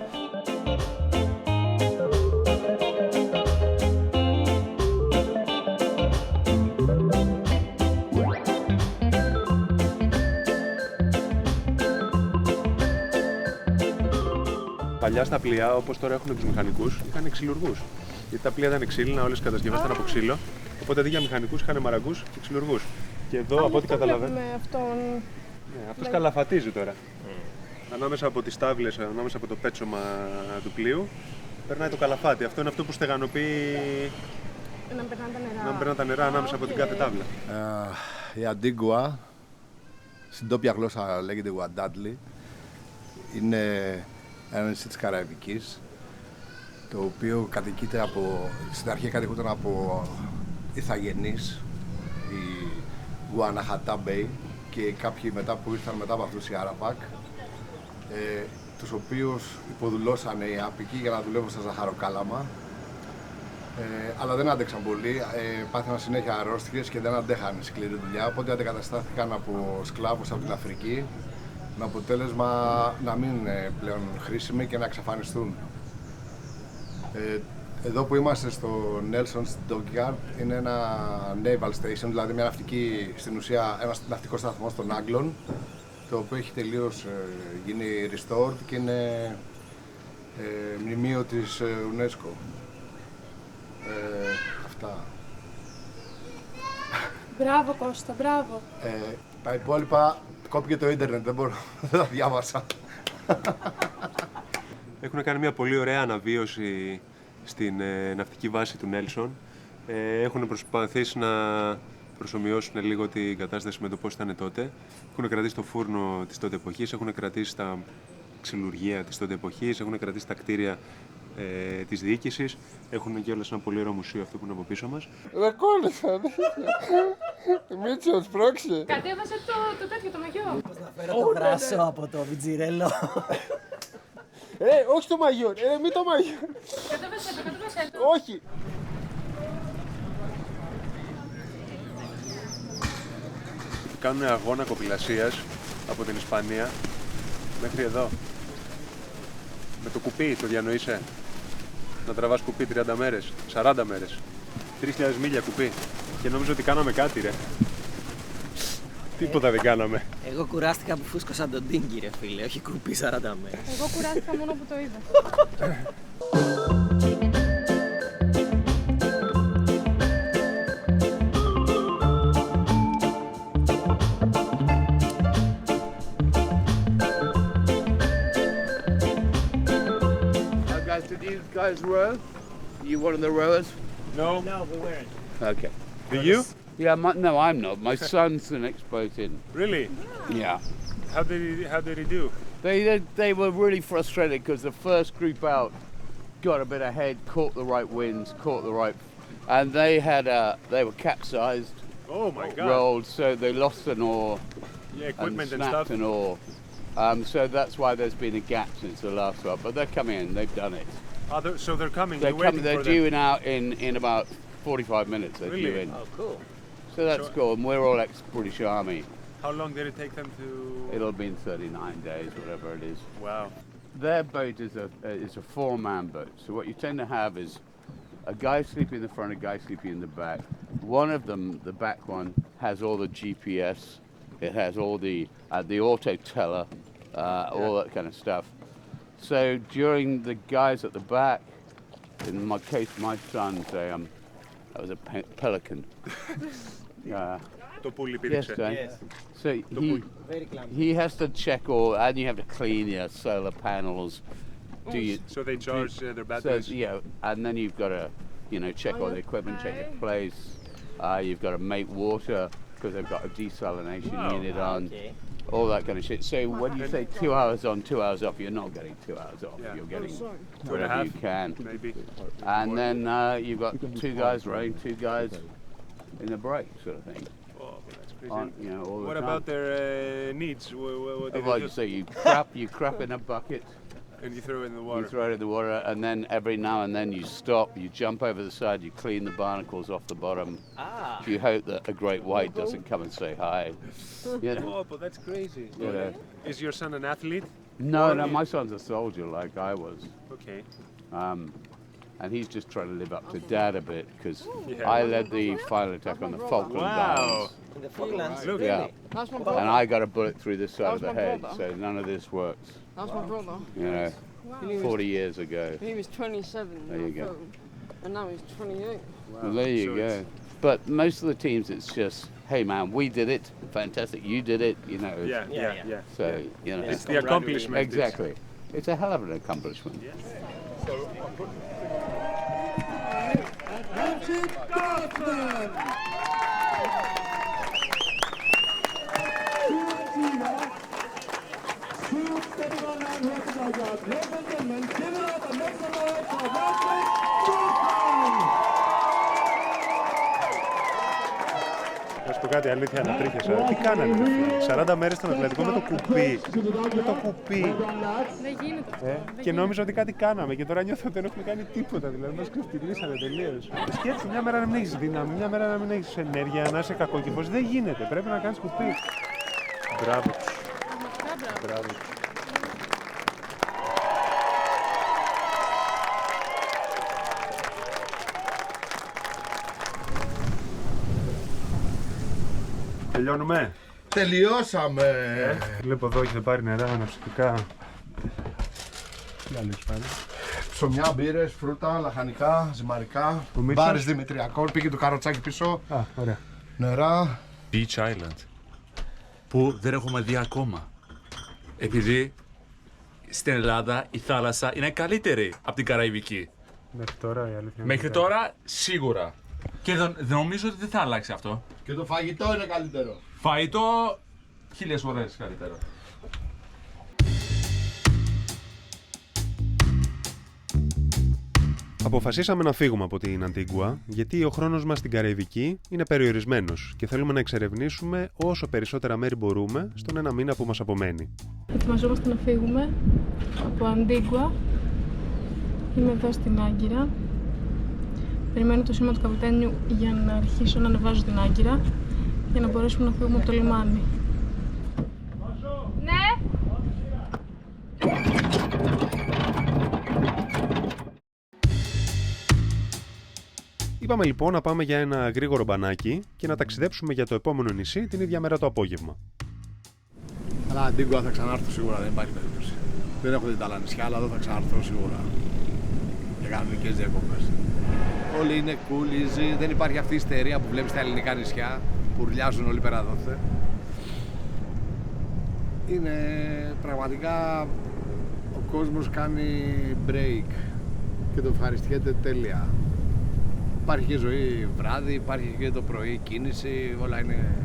Παλιά στα πλοία, όπως τώρα έχουν τους μηχανικούς, είχαν ξυλουργούς. Γιατί τα πλοία ήταν ξύλινα, όλες οι κατασκευές ήταν από ξύλο. Οπότε αντί για μηχανικούς είχαν μαραγκούς και ξυλουργούς. Και εδώ, από ό,τι καταλαβαίνω. Ναι, αυτός καλαφατίζει τώρα. Ανάμεσα από τις τάβλες, ανάμεσα από το πέτσωμα του πλοίου, περνάει το καλαφάτι. Αυτό είναι αυτό που στεγανοποιεί. Να περνάνε τα νερά ανάμεσα από την κάθε τάβλα. Η Αντίγκουα, στην τόπια γλώσσα λέγεται Γουαντάντλι, είναι ένα νησί της Καραϊβικής, το οποίο κατοικείται από, στην αρχή κατοικούταν από Ιθαγενείς, η Γουαναχατά-Μπέι και κάποιοι μετά που ήρθαν μετά από αυτούς οι Άραπακ, τους οποίους υποδουλώσανε οι Άπικοι για να δουλεύουν στα ζαχαροκάλαμα, αλλά δεν άντεξαν πολύ, πάθαιναν συνέχεια αρρώστιες και δεν αντέχανε σκληρή δουλειά, οπότε αντεκαταστάθηκαν από σκλάβους από την Αφρική, με αποτέλεσμα να μην είναι πλέον χρήσιμοι και να εξαφανιστούν. Εδώ που είμαστε στο Nelson's Dockyard είναι ένα naval station, δηλαδή μια ναυτική, στην ουσία ένας ναυτικός σταθμός των Άγγλων, το οποίο έχει τελείως γίνει restored και είναι μνημείο της UNESCO. Αυτά. Μπράβο Κώστα, μπράβο. Τα υπόλοιπα κόπηκε το ίντερνετ, δεν τα διάβασα. Έχουν κάνει μια πολύ ωραία αναβίωση στην ναυτική βάση του Νέλσον. Έχουν προσπαθήσει να προσομοιώσουν λίγο την κατάσταση με το πώς ήταν τότε. Έχουν κρατήσει το φούρνο της τότε εποχής, έχουν κρατήσει τα ξυλουργεία της τότε εποχής, έχουν κρατήσει τα κτίρια της διοίκησης. Έχουν και όλες ένα πολύ ωραίο μουσείο αυτό που είναι από πίσω μας. Δεν κόλλησα, Μίτσο, σπρώξε. Κατέβασε το τέτοιο, το μαγιό. Πώς να φέρω το βράσο από το βιτζιρέλο. Όχι το μαγιό, μην το μαγιό. Κατέβασε το. Όχι. Κάνουν αγώνα κοπηλασίας από την Ισπανία μέχρι εδώ. Με το κουπί, το διανοείσαι. Να τραβάς κουπί 30 μέρες, 40 μέρες. 3.000 μίλια κουπί. Και νόμιζα ότι κάναμε κάτι, ρε. Τίποτα δεν κάναμε. Εγώ κουράστηκα που φούσκωσα τον Ντίνγκι, ρε φίλε, όχι κουπί 40 μέρες. Εγώ κουράστηκα μόνο που το είδα. Did you guys row? You one of the rowers? No. No, we weren't. Okay. Do you? Yeah, no, I'm not. My son's the next boat in. Really? Yeah. How did he do? They were really frustrated because the first group out got a bit ahead, caught the right winds, caught the right, and they were capsized. Oh my God! Rolled, so they lost an oar. Yeah, equipment and and snapped stuff. an oar. So that's why there's been a gap since the last one. But they're coming in. They've done it. So they're coming. They're You're waiting coming. They're for due them. out in about 45 minutes. They're Really? due in. Oh, cool. So that's cool. And we're all ex-British Army. How long did it take them to? It'll be in 39 days, whatever it is. Wow. Their boat is a four-man boat. So what you tend to have is a guy sleeping in the front, a guy sleeping in the back. One of them, the back one, has all the GPS. It has all the auto teller, all that kind of stuff. So during the guys at the back, in my case, my son's that was a pelican. Το πουλί Yes, πήδηξε. John. So Very clumsy. he has to check all, and you have to clean your solar panels. So they charge their batteries. So, yeah, and then you've got to, check all the equipment, check your place. You've got to make water because they've got a desalination unit on. Okay. All that kind of shit. So when you say 2 hours on, 2 hours off, you're not getting 2 hours off. Yeah. You're getting 2.5, whatever you can. maybe. And then you've got 2 guys rowing, 2 guys in the break, sort of thing. Oh, that's crazy. All the What time. about their needs? What do Well, they do? so you crap in a bucket. And you throw it in the You water. throw it in the water, and then every now and then you stop, you jump over the side, you clean the barnacles off the bottom. You hope that a great white doesn't come and say hi. Oh, but that's crazy. You know. Is your son an athlete? No, my son's a soldier like I was. Okay. And he's just trying to live up to dad a bit, because Yeah. I led the final attack on the Falkland Islands. In the Falklands? Look. Yeah. That's my brother. And I got a bullet through this side of That's the my head, brother. so none of this works. That's my brother. You know, 40 years ago. He was 27 There you go. and now he's 28. Well, there you go. But most of the teams, it's just, hey man, we did it, fantastic, you did it, you know. Yeah. So, you know. It's the accomplishment. Exactly. It's a hell of an accomplishment. Να σου πω κάτι, αλήθεια, ανατρίχιασα. Τι κάνανε, 40 μέρες στον Ατλαντικό με το κουπί. Με το κουπί. Δεν γίνεται αυτό. Και νόμιζα ότι κάτι κάναμε και τώρα νιώθω ότι δεν έχουμε κάνει τίποτα. Δηλαδή, μας ξεφτυλίσανε τελείως. Σκέψου, μια μέρα να μην έχεις δύναμη, μια μέρα να μην έχεις ενέργεια, να είσαι κακόκυφος. Δεν γίνεται. Πρέπει να κάνεις κουπί. Μπράβο τους. Μπράβο τους. Τελειώνουμε. Τελειώσαμε. Βλέπω εδώ έχετε πάρει νερά, αναψυκτικά. Τι άλλο έχεις πάρει? Ψωμιά, μπύρες, φρούτα, λαχανικά, ζυμαρικά. Μπάρες Δημητριακών, πήγε το καροτσάκι πίσω. Α, ωραία. Νερά. Beach Island. Που δεν έχουμε δει ακόμα. Επειδή στην Ελλάδα η θάλασσα είναι καλύτερη από την Καραϊβική. Μέχρι τώρα η αλήθεια. Μέχρι τώρα σίγουρα. Και νομίζω ότι δεν θα αλλάξει αυτό. Και το φαγητό είναι καλύτερο. Φαγητό 1000 φορές καλύτερο. Αποφασίσαμε να φύγουμε από την Αντίγκουα γιατί ο χρόνος μας στην Καραϊβική είναι περιορισμένος και θέλουμε να εξερευνήσουμε όσο περισσότερα μέρη μπορούμε στον ένα μήνα που μας απομένει. Ετοιμαζόμαστε να φύγουμε από Αντίγκουα. Είμαι εδώ στην Άγκυρα. Περιμένω το σήμα του καπιτάνιου για να αρχίσω να ανεβάζω την Άγκυρα για να μπορέσουμε να φύγουμε από το λιμάνι. Ναι! Είπαμε λοιπόν να πάμε για ένα γρήγορο μπανάκι και να ταξιδέψουμε για το επόμενο νησί την ίδια μέρα το απόγευμα. Αλλά Αντίγκουα θα ξανάρθω σίγουρα, δεν υπάρχει περίπτωση. Δεν έχω δει τα άλλα νησιά, αλλά εδώ θα ξανάρθω σίγουρα. Για κανονικές διακοπές. Όλοι είναι cool, easy, δεν υπάρχει αυτή η ιστερία που βλέπεις στα ελληνικά νησιά που ρουλιάζουν όλοι πέρα δόθε. Είναι πραγματικά ο κόσμος κάνει break και το ευχαριστιέται τέλεια. Υπάρχει και ζωή βράδυ, υπάρχει και το πρωί κίνηση, όλα είναι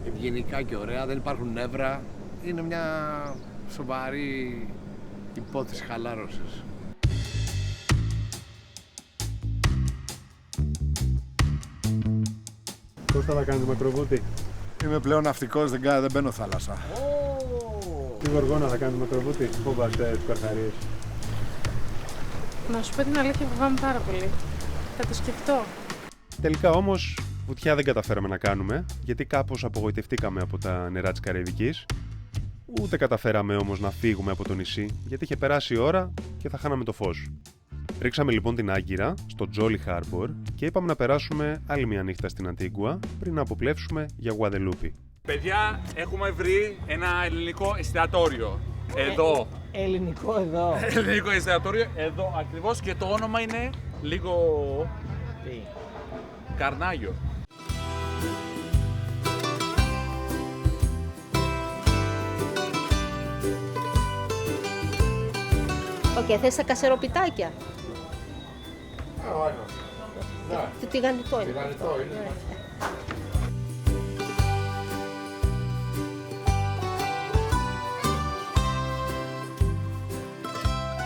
ευγενικά και ωραία, δεν υπάρχουν νεύρα. Είναι μια σοβαρή υπόθεση χαλάρωσης. Πώς θα κάνετε μακροβούτι? Είμαι πλέον ναυτικός, δεν μπαίνω θάλασσα. Τι γοργόνα θα κάνετε μακροβούτι? Φοβάστε τους καρχαρίες? Να σου πω την αλήθεια, φοβάμαι πάρα πολύ. Θα το σκεφτώ. Τελικά όμως βουτιά δεν καταφέραμε να κάνουμε γιατί κάπως απογοητευτήκαμε από τα νερά της Καραϊβικής. Ούτε καταφέραμε όμως να φύγουμε από το νησί γιατί είχε περάσει η ώρα και θα χάναμε το φως. Ρίξαμε λοιπόν την Άγκυρα στο Jolly Harbor και είπαμε να περάσουμε άλλη μια νύχτα στην Αντίγκουα πριν να αποπλέψουμε για Γουαδελούπη. Παιδιά, έχουμε βρει ένα ελληνικό εστιατόριο. Εδώ. Ελληνικό εδώ. Ελληνικό εστιατόριο εδώ ακριβώς και το όνομα είναι λίγο... Τι? Καρνάγιο. Οκ, θες τα κασεροπιτάκια. Το τηγανιτό είναι.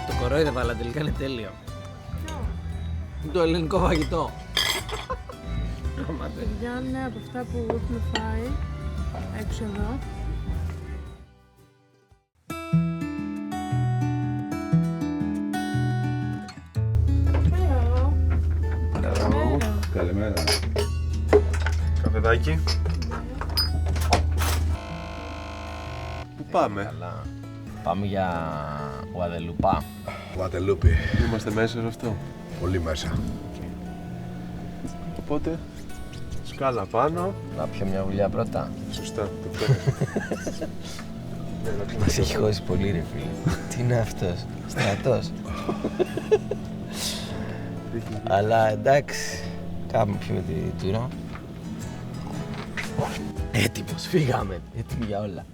Το κορόιδευα, αλλά τελικά είναι τέλειο. Το ελληνικό φαγητό. Παιδιά, είναι από αυτά που έχουμε φάει έξω εδώ. Καλημέρα. Καφεδάκι. Πού πάμε? Καλά. Πάμε για Γουαδελούπα. Γουαδελούπη. Είμαστε μέσα σε αυτό. Πολύ μέσα. Οπότε, σκάλα πάνω. Να πιω μια βουλιά πρώτα. Σωστά, το πιω. Μας έχει χώσει πολύ ρε φίλε. Τι είναι αυτός, στρατός. Αλλά εντάξει, κάπου πιούμε τη τούρα. Έτοιμος, φύγαμε, έτοιμοι για όλα.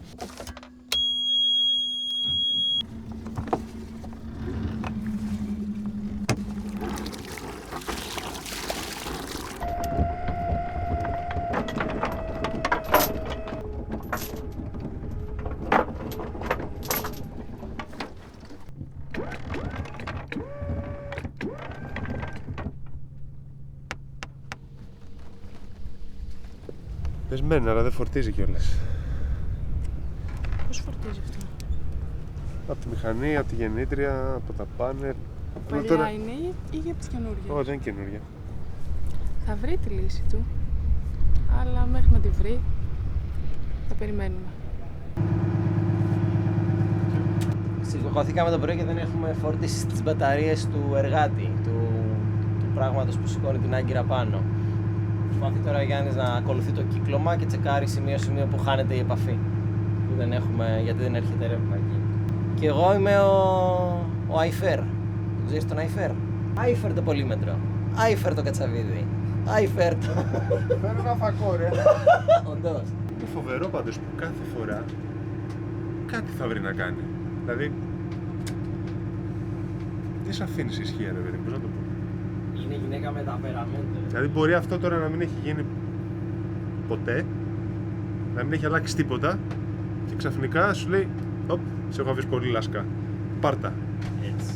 Πεσμένα, αλλά δεν φορτίζει κιόλας. Πώς φορτίζει αυτό? Από τη μηχανή, από τη γεννήτρια, από τα πάνελ. Παλιά είναι ή για τις καινούργιες? Όχι, δεν είναι καινούργια. Θα βρει τη λύση του, αλλά μέχρι να τη βρει θα περιμένουμε. Σηκωθήκαμε το πρωί και δεν έχουμε φορτίσει στις μπαταρίες του εργάτη, του πράγματος που σηκώνει την άγκυρα πάνω. Προσπαθεί τώρα ο Γιάννης να ακολουθεί το κύκλωμα και τσεκάρει σημείο-σημείο που χάνεται η επαφή. Που δεν έχουμε, γιατί δεν έρχεται ρεύμα εκεί. Και εγώ είμαι ο Αϊφέρ. Το ξέρεις τον Αϊφέρ? Αϊφέρ το πολύμετρο. Αϊφέρ το κατσαβίδι. Αϊφέρ το... Φέρω ένα φακό ρε. Όντως. Είναι φοβερό πάντως που κάθε φορά κάτι θα βρει να κάνει. Δηλαδή, δεν σε αφήνεις ισχύα ρε παιδί, πώς να το πω. Είναι γυναίκα με ταπεραμέντο. Δηλαδή μπορεί αυτό τώρα να μην έχει γίνει ποτέ, να μην έχει αλλάξει τίποτα και ξαφνικά σου λέει «Οπ, σε έχω αφήσει πολύ λάσκα, πάρτα». Έτσι.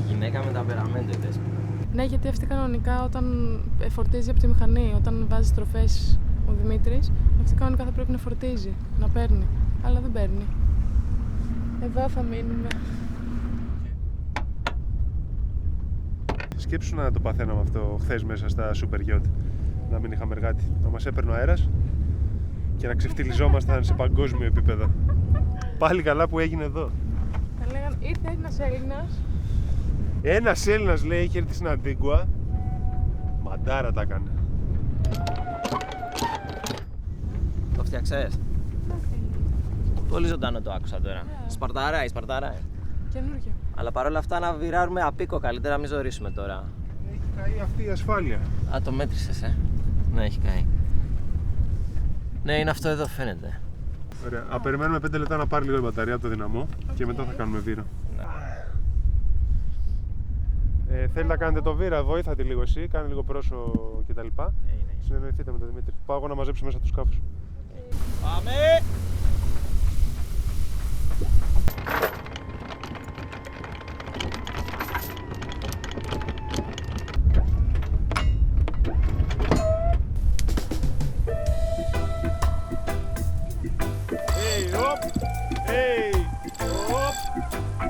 Γυναίκα με ταπεραμέντο η Δέσποινα. Ναι, γιατί αυτή κανονικά όταν φορτίζει από τη μηχανή, όταν βάζει στροφές ο Δημήτρης, αυτή κανονικά θα πρέπει να φορτίζει, να παίρνει, αλλά δεν παίρνει. Εδώ θα μείνουμε. Σκέψου να το παθαίναμε αυτό χθες μέσα στα Super Yacht, να μην είχαμε εργάτη, να μας έπαιρνε ο αέρας και να ξεφτυλιζόμασταν σε παγκόσμιο επίπεδο. Πάλι καλά που έγινε εδώ. Θα λέγανε, ήρθε ένας Έλληνας. Ένας Έλληνας λέει είχε έρθει στην Αντίγκουα, μαντάρα τα έκανε. Το φτιάξες? Πολύ ζωντανό το άκουσα τώρα. Σπαρταράει. Καινούργιο. Αλλά παρόλα αυτά να βιράρουμε απίκο καλύτερα, να μην ζωρίσουμε τώρα. Έχει καεί αυτή η ασφάλεια. Α, το μέτρησες, Ναι, έχει καεί. Ναι, είναι αυτό εδώ, φαίνεται. Ωραία. Περιμένουμε 5 λεπτά να πάρει λίγο η μπαταρία από το δυναμό και μετά θα κάνουμε βήρα. Θέλει να κάνετε το βήρα, βοήθατε λίγο εσύ, κάνε λίγο πρόσω κτλ. Συνεννοηθείτε με τον Δημήτρη. Πάω εγώ να μαζέψω μέσα τους σκάφους. Πάμε!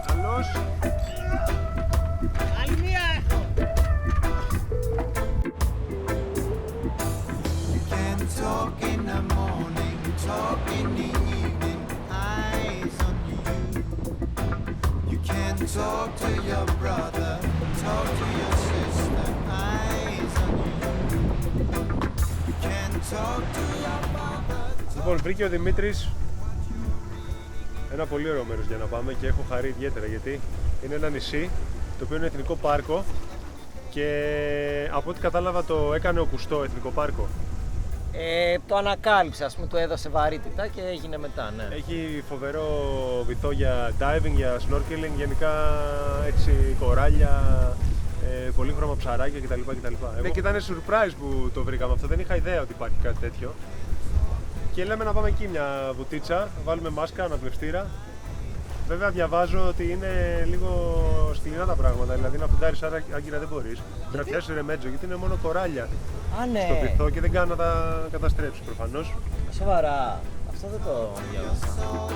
Καλώς. Άλλη μία έχω. Talk in the morning, talk in the evening, eyes on you. You can talk to your brother, talk to your sister, eyes on you. You can talk to your father. Λοιπόν, βρήκε ο Δημήτρης ένα πολύ ωραίο μέρος για να πάμε και έχω χαρεί ιδιαίτερα γιατί είναι ένα νησί το οποίο είναι εθνικό πάρκο και από ό,τι κατάλαβα το έκανε ο Κουστό εθνικό πάρκο. Το ανακάλυψε, ας πούμε, του έδωσε βαρύτητα και έγινε μετά, ναι. Έχει φοβερό βυθό για diving, για snorkeling, γενικά έτσι κοράλια, πολύχρωμα ψαράκια κτλ. Ναι, και ήταν surprise που το βρήκαμε αυτό, δεν είχα ιδέα ότι υπάρχει κάτι τέτοιο. Και λέμε να πάμε εκεί μια βουτίτσα, βάλουμε μάσκα, αναπνευστήρα. Βέβαια διαβάζω ότι είναι λίγο σκληρά τα πράγματα, δηλαδή να φουντάρεις άγκυρα δεν μπορείς. Πρέπει να φτιάσεις ρεμέτζο γιατί είναι μόνο κοράλια στο βυθό και δεν κάνουν να τα καταστρέψεις προφανώς. Σοβαρά, αυτό δεν το διάβασα.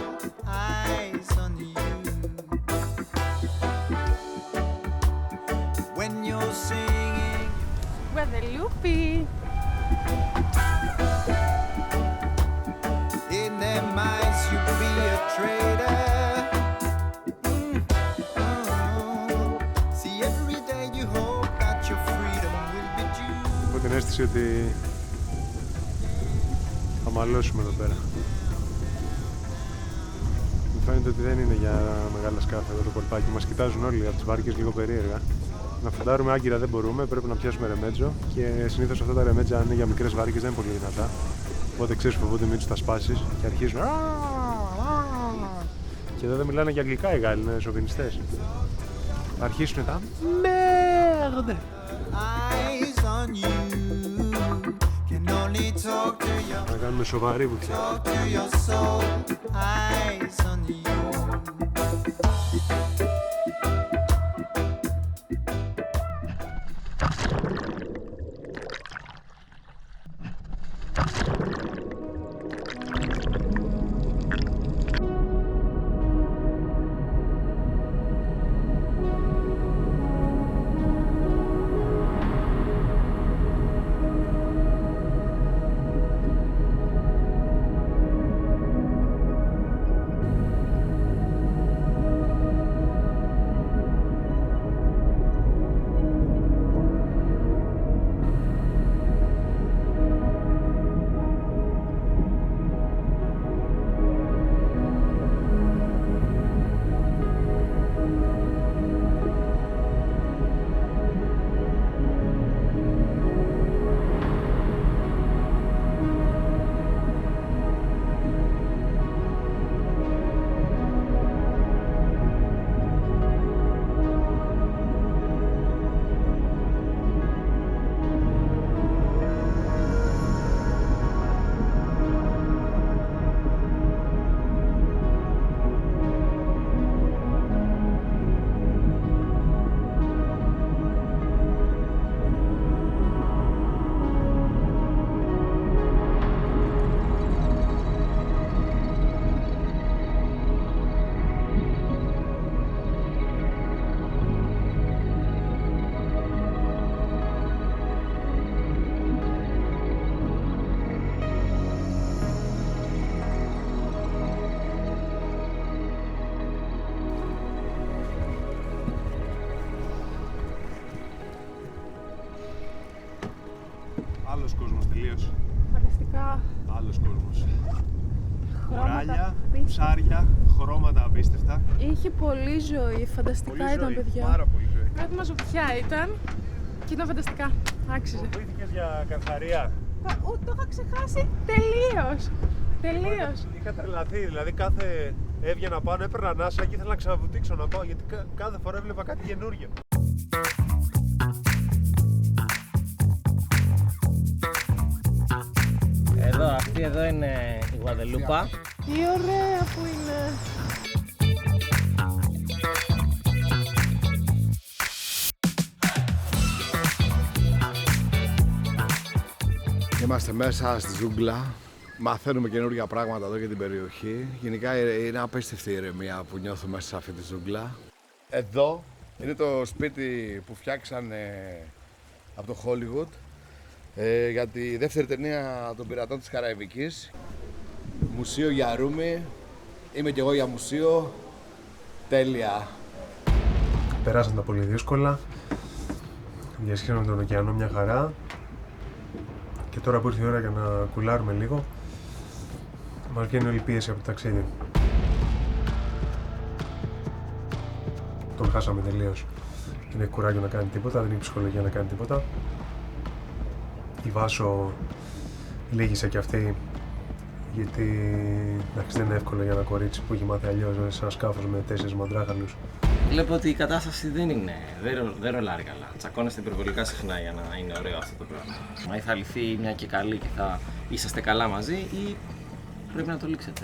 Γουαδελούπη! In their minds you be a traitor. See every day you hope that your freedom will be due. Έχω την αίσθηση ότι θα μαλώσουμε εδώ πέρα. Φαίνεται ότι δεν είναι για μεγάλα σκάφη εδώ το κολπάκι. Μας κοιτάζουν όλοι από τις βάρκες λίγο περίεργα. Να φουντάρουμε άγκυρα δεν μπορούμε, πρέπει να πιάσουμε ρεμέτζο και συνήθως αυτά τα ρεμέτζα, αν είναι για μικρές βάρκες, δεν είναι πολύ δυνατά. Οπότε ξέρεις, φοβούνται μην τους τα σπάσεις και αρχίζουν. Και εδώ δεν μιλάνε για αγγλικά οι Γάλλοι, είναι σοβινιστές. Αρχίσουν τα μέρντε. Να κάνουμε σοβαρή βουτιά. Άλλος κόσμος τελείως. Φανταστικά. Άλλος κόσμος. Κουράλια, ψάρια, χρώματα απίστευτα. Είχε πολύ ζωή, φανταστικά Πολύ ήταν ζωή, παιδιά. πάρα πολύ ζωή. Κάτι μαζοπιά ήταν και ήταν φανταστικά. Άξιζε. Φοβήθηκες για καρχαρία? Το είχα ξεχάσει τελείως. Τελείως. Είχα τρελαθεί, δηλαδή κάθε έβγαινα πάνω, έπαιρνα ανάσα και ήθελα να ξαναβουτήξω να πάω γιατί κάθε φορά έβλεπα κάτι καινούργιο. Αυτή εδώ είναι η Γουαδελούπα. Τι ωραία που είναι. Είμαστε μέσα στη ζούγκλα. Μαθαίνουμε καινούργια πράγματα εδώ για την περιοχή. Γενικά είναι απίστευτη η ηρεμία που νιώθω μέσα σε αυτή τη ζούγκλα. Εδώ είναι το σπίτι που φτιάξανε από το Hollywood για τη δεύτερη ταινία των πειρατών της Καραϊβικής. Μουσείο για Ρούμι. Είμαι κι εγώ για μουσείο. Τέλεια. Περάσαν τα πολύ δύσκολα. Διασχίσαμε τον ωκεανό μια χαρά. Και τώρα που ήρθε η ώρα για να κουλάρουμε λίγο, μας βγαίνει όλη η πίεση από το ταξίδι. Τον χάσαμε τελείως. Δεν έχει κουράγιο να κάνει τίποτα, δεν έχει ψυχολογία να κάνει τίποτα. Η Βάσο λύγησε κι αυτή, γιατί εντάξει, δεν είναι εύκολο για ένα κορίτσι που έχει μάθει αλλιώς σε ένα σκάφος με 4 μαντράχαλους. Βλέπω ότι η κατάσταση δεν ρολάρει καλά. Τσακώνεστε υπερβολικά συχνά για να είναι ωραίο αυτό το πράγμα. Μα ή θα λυθεί μια και καλή και θα είσαστε καλά μαζί ή πρέπει να το λήξετε.